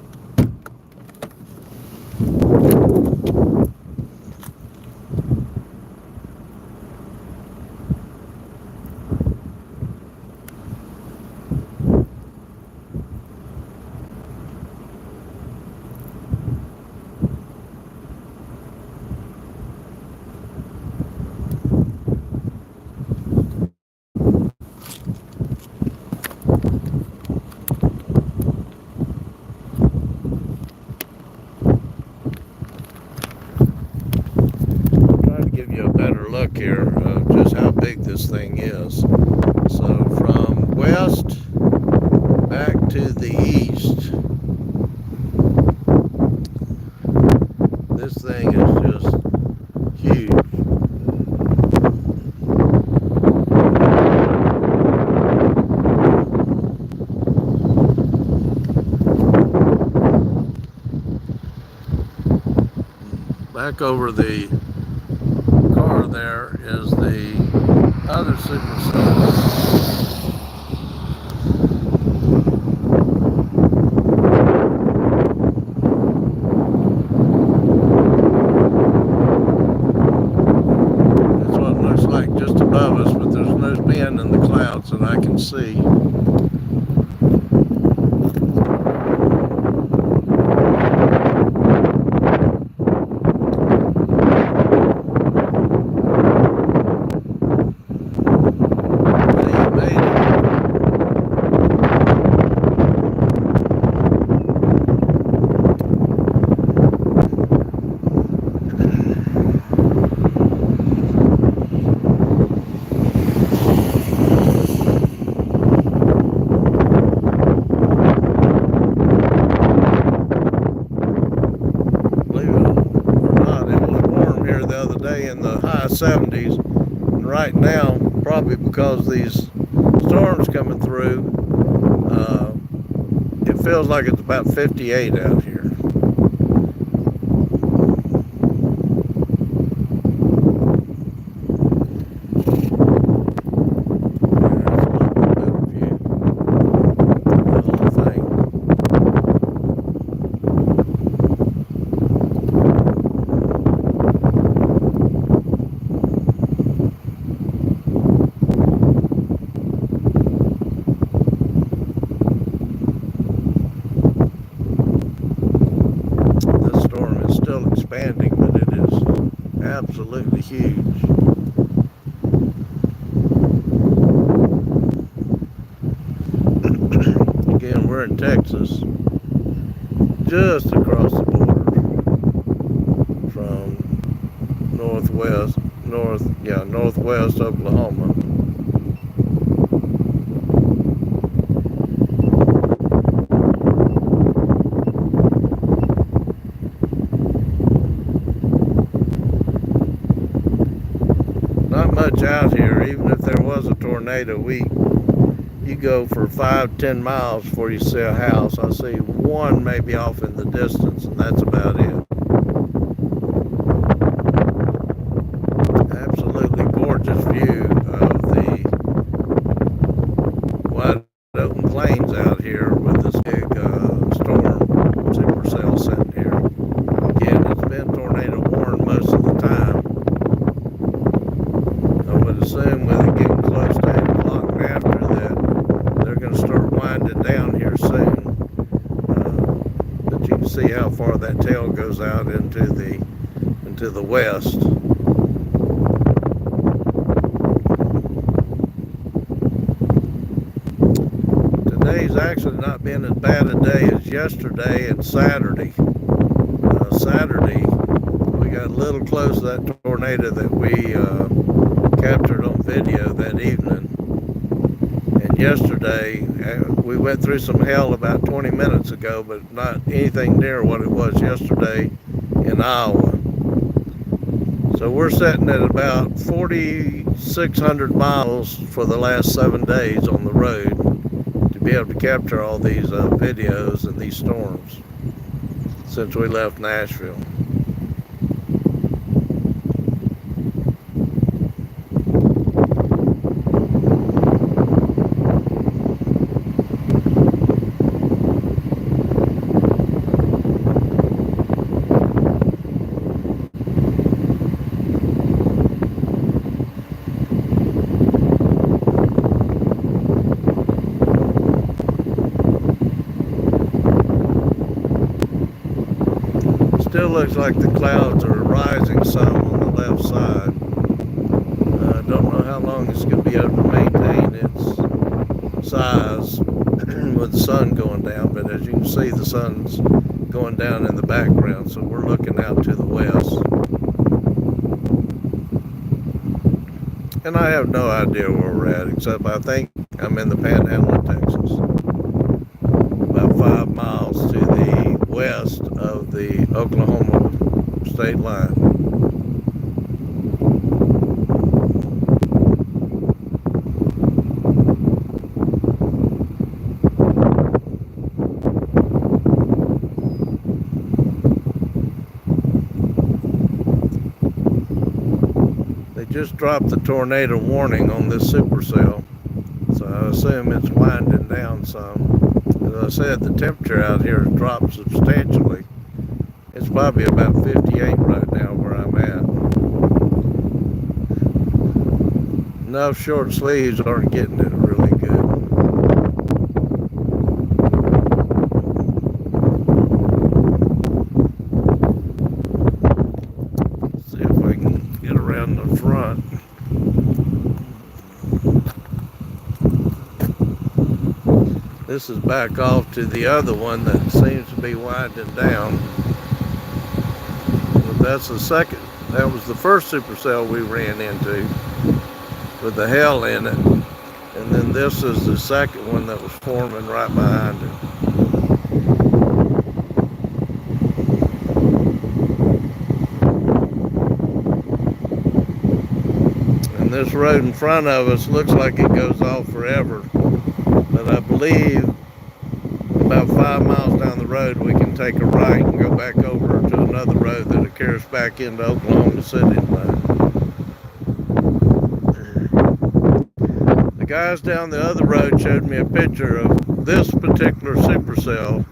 Give you a better look here of just how big this thing is. So from west back to the east, this thing is just huge. Back over the car there is the other supercell. That's what it looks like just above us, but there's no bend in the clouds that I can see. yesterday in the high 70s. And right now, probably because these storms coming through, it feels like it's about 58 out here. Expanding, but it is absolutely huge. Again, we're in Texas, just across the border from northwest Oklahoma. Not much out here. Even if there was a tornado, you go for 5-10 miles before you see a house. I see one maybe off in the distance, and that's about it. Absolutely gorgeous view of the wide open plains out here with this big storm supercell sitting here. Again, it's been tornado warned most of the time. I would assume with it getting close to 8 o'clock and after that, they're going to start winding down here soon. But you can see how far that tail goes out into the west. Today's actually not been as bad a day as yesterday and Saturday. Saturday, we got a little close to that tornado that we captured on video that evening. And yesterday, we went through some hell about 20 minutes ago, but not anything near what it was yesterday in Iowa. So we're sitting at about 4,600 miles for the last 7 days on the road to be able to capture all these videos and these storms since we left Nashville. Still looks like the clouds are rising some on the left side. I don't know how long it's going to be able to maintain its size with the sun going down, but as you can see, the sun's going down in the background, so we're looking out to the west. And I have no idea where we're at, except I think I'm in the Panhandle of Texas. About 5 miles to the west of the Oklahoma state line. They just dropped the tornado warning on this supercell, so I assume it's winding down some. As I said, the temperature out here has dropped substantially. It's probably about 58 right now where I'm at. Enough short sleeves aren't getting it really good. Let's see if I can get around the front. This is back off to the other one that seems to be winding down. But that's the second. That was the first supercell we ran into with the hail in it. And then this is the second one that was forming right behind it. this road in front of us looks like it goes off forever. But I believe about 5 miles down the road we can take a right and go back over to another road that'll carry us back into Oklahoma City. The guys down the other road showed me a picture of this particular supercell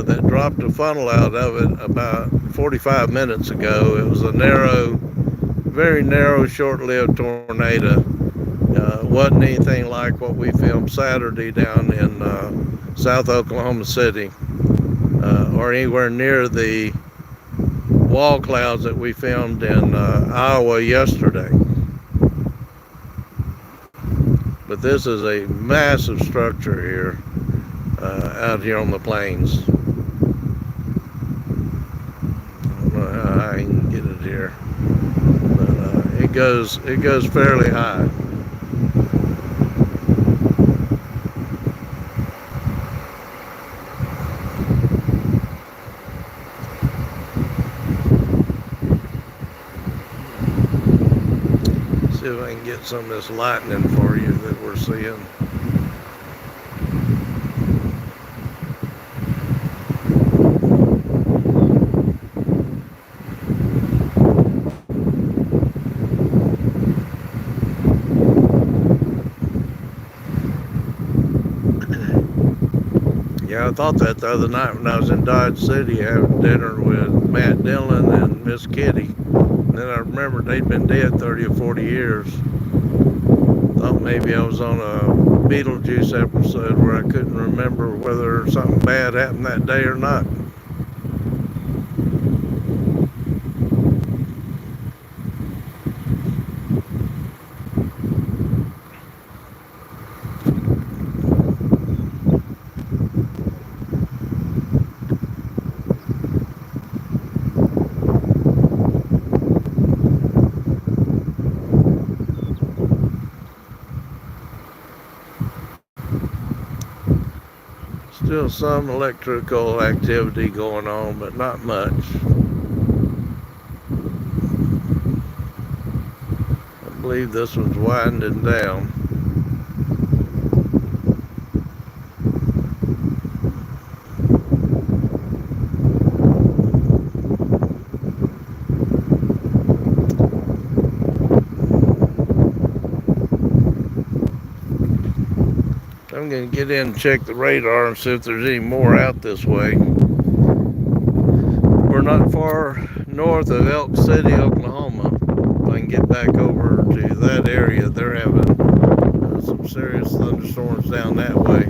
that dropped a funnel out of it about 45 minutes ago. It was a narrow, very narrow, short-lived tornado. Wasn't anything like what we filmed Saturday down in South Oklahoma City, or anywhere near the wall clouds that we filmed in Iowa yesterday. But this is a massive structure here, out here on the plains. I don't know how high I can get it here, but it goes fairly high. See if I can get some of this lightning for you that we're seeing. Yeah, I thought that the other night when I was in Dodge City having dinner with Matt Dillon and Miss Kitty. And then I remembered they'd been dead 30 or 40 years. Thought maybe I was on a Beetlejuice episode where I couldn't remember whether something bad happened that day or not. Still some electrical activity going on, but not much. I believe this one's winding down. I'm going to get in and check the radar and see if there's any more out this way. We're not far north of Elk City, Oklahoma. If I can get back over to that area, they're having some serious thunderstorms down that way.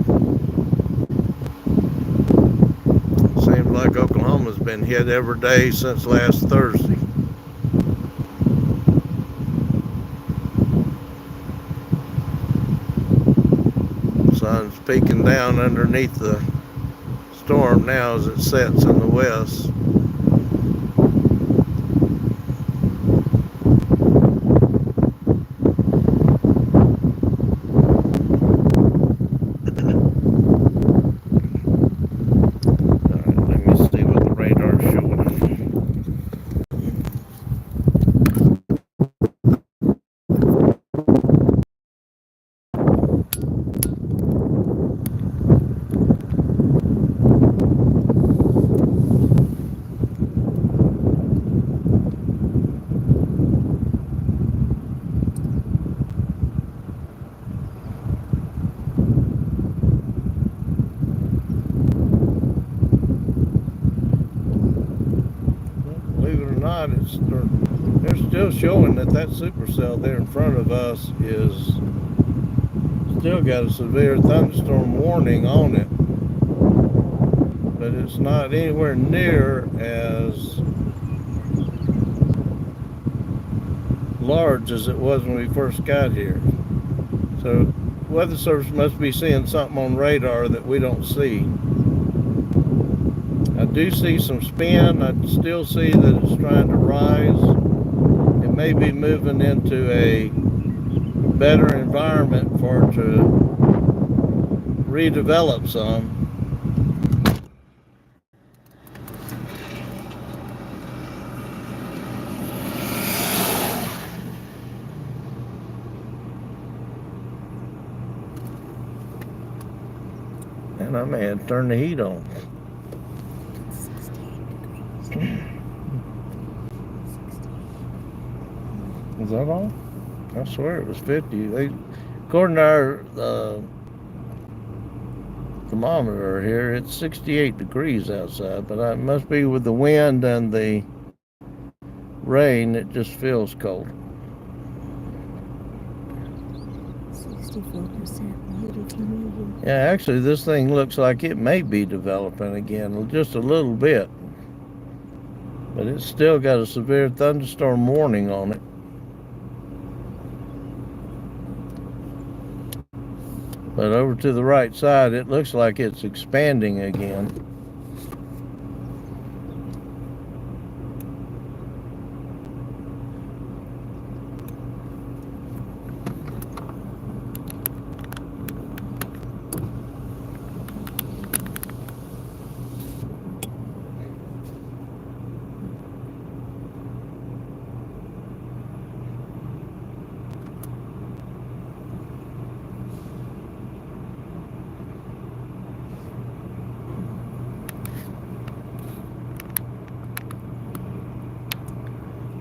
Seems like Oklahoma's been hit every day since last Thursday. Sun's peeking down underneath the storm now as it sets in the west. Alright, let me see what the radar's showing. Believe it or not, they're still showing that supercell there in front of us is still got a severe thunderstorm warning on it, but it's not anywhere near as large as it was when we first got here. So Weather Service must be seeing something on radar that we don't see. I do see some spin. I still see that it's trying to rise. It may be moving into a better environment for it to redevelop some. I may have to turn the heat on. It's 68 degrees. 68. Is that all? I swear it was 50. According to our thermometer here, it's 68 degrees outside, but it must be with the wind and the rain, it just feels cold. 64% relative humidity. Yeah, actually, this thing looks like it may be developing again, just a little bit. But it's still got a severe thunderstorm warning on it. But over to the right side, it looks like it's expanding again.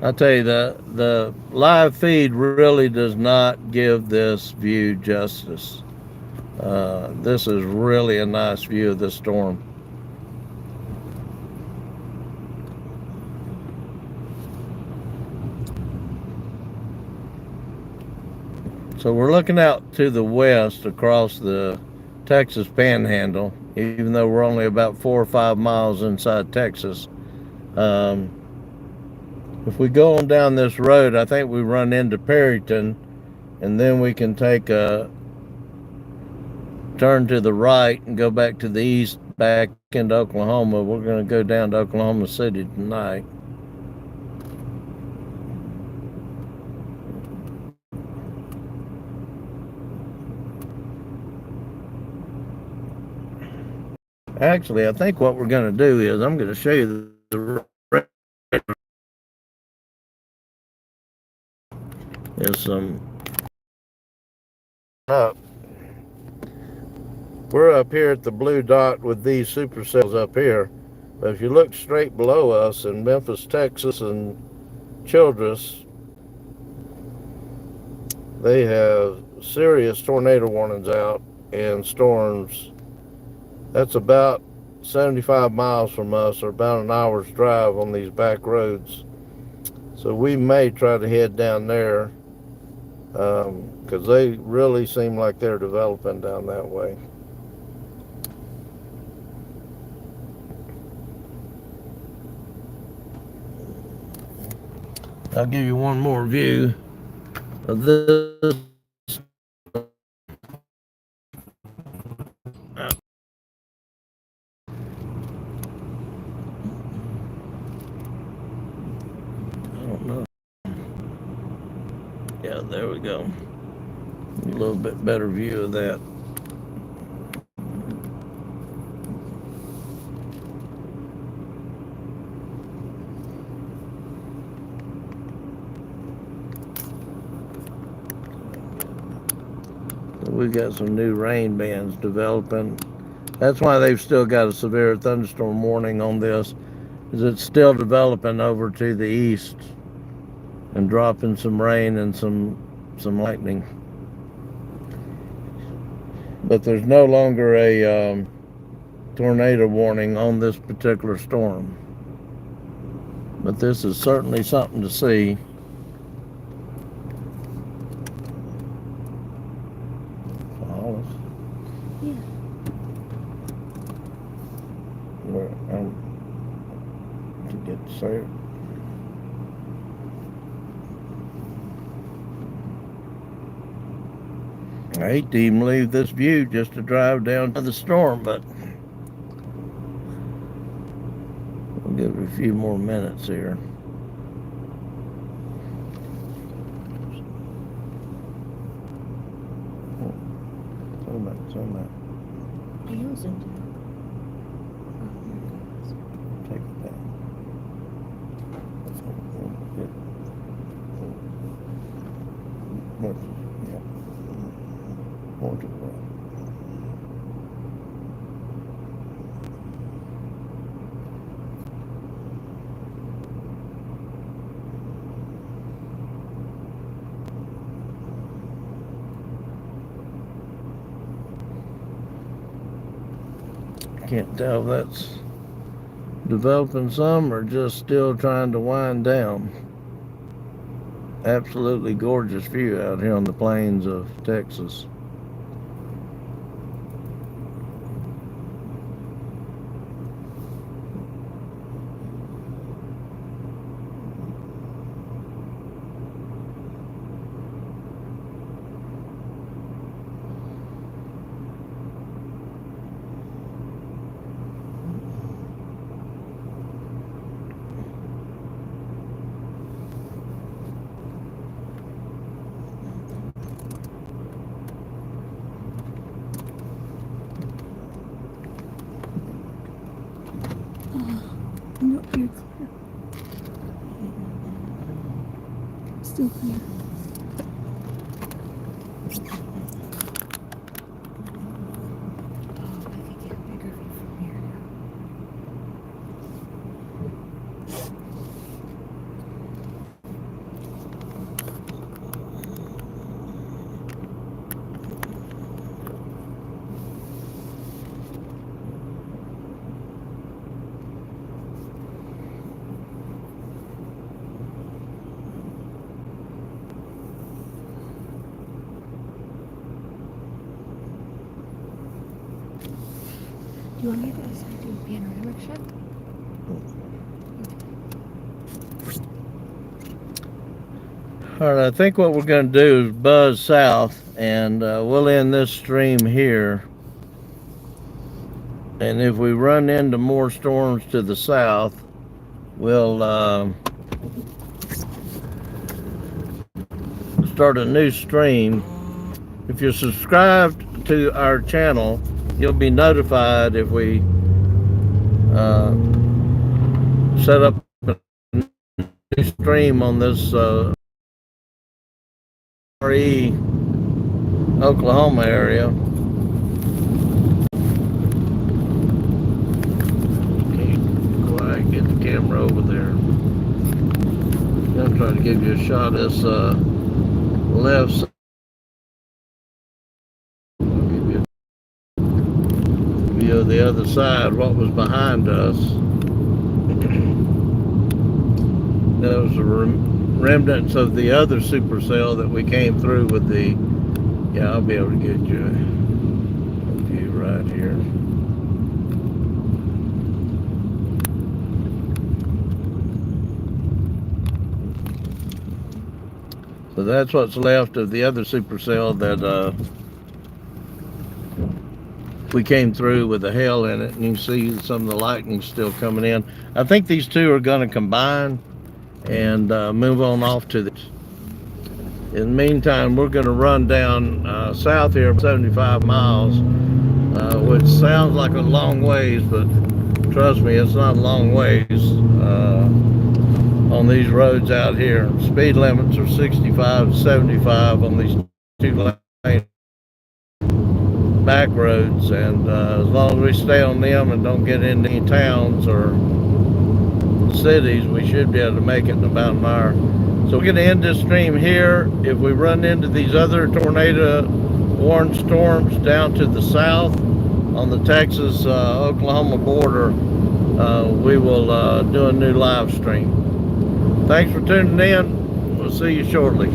I tell you, the live feed really does not give this view justice. This is really a nice view of the storm. So we're looking out to the west across the Texas Panhandle, even though we're only about 4 or 5 miles inside Texas. If we go on down this road, I think we run into Perryton, and then we can take a turn to the right and go back to the east, back into Oklahoma. We're going to go down to Oklahoma City tonight. Actually, I think what we're going to do is I'm going to show you the there's some up. We're up here at the blue dot with these supercells up here. But if you look straight below us in Memphis, Texas and Childress, they have serious tornado warnings out and storms. That's about 75 miles from us, or about an hour's drive on these back roads. So we may try to head down there because they really seem like they're developing down that way. I'll give you one more view of this. I don't know. Yeah, there we go. A little bit better view of that. We've got some new rain bands developing. That's why they've still got a severe thunderstorm warning on this, is it's still developing over to the east and dropping some rain and some lightning. But there's no longer a tornado warning on this particular storm. But this is certainly something to see. Yeah. To get there. I hate to even leave this view just to drive down to the storm, but we'll give it a few more minutes here. So much. I also do. Take it down. More to the right. Can't tell if that's developing some or just still trying to wind down. Absolutely gorgeous view out here on the plains of Texas. No, you're clear. Still clear. Oh, I can get a bigger view from here now. Do you want me to decide to do a panoramic shot? All right, I think what we're going to do is buzz south, and we'll end this stream here. And if we run into more storms to the south, we'll start a new stream. If you're subscribed to our channel, you'll be notified if we set up a new stream on this RE Oklahoma area. Okay, go ahead and get the camera over there. I'm trying to give you a shot of this left side. I'll give you a view of the other side, what was behind us. That was the remnants of the other supercell that we came through with the, yeah, I'll be able to get you a view right here. So that's what's left of the other supercell that we came through with the hail in it, and you can see some of the lightning still coming in. I think these two are going to combine and move on off to the. In the meantime, we're going to run down south here 75 miles, which sounds like a long ways, but trust me, it's not a long ways on these roads out here. Speed limits are 65 to 75 on these 2-lane back roads, and as long as we stay on them and don't get into any towns or cities, we should be able to make it in about an hour. So we're going to end this stream here. If we run into these other tornado warned storms down to the south on the Texas Oklahoma border, we will do a new live stream. Thanks for tuning in. We'll see you shortly.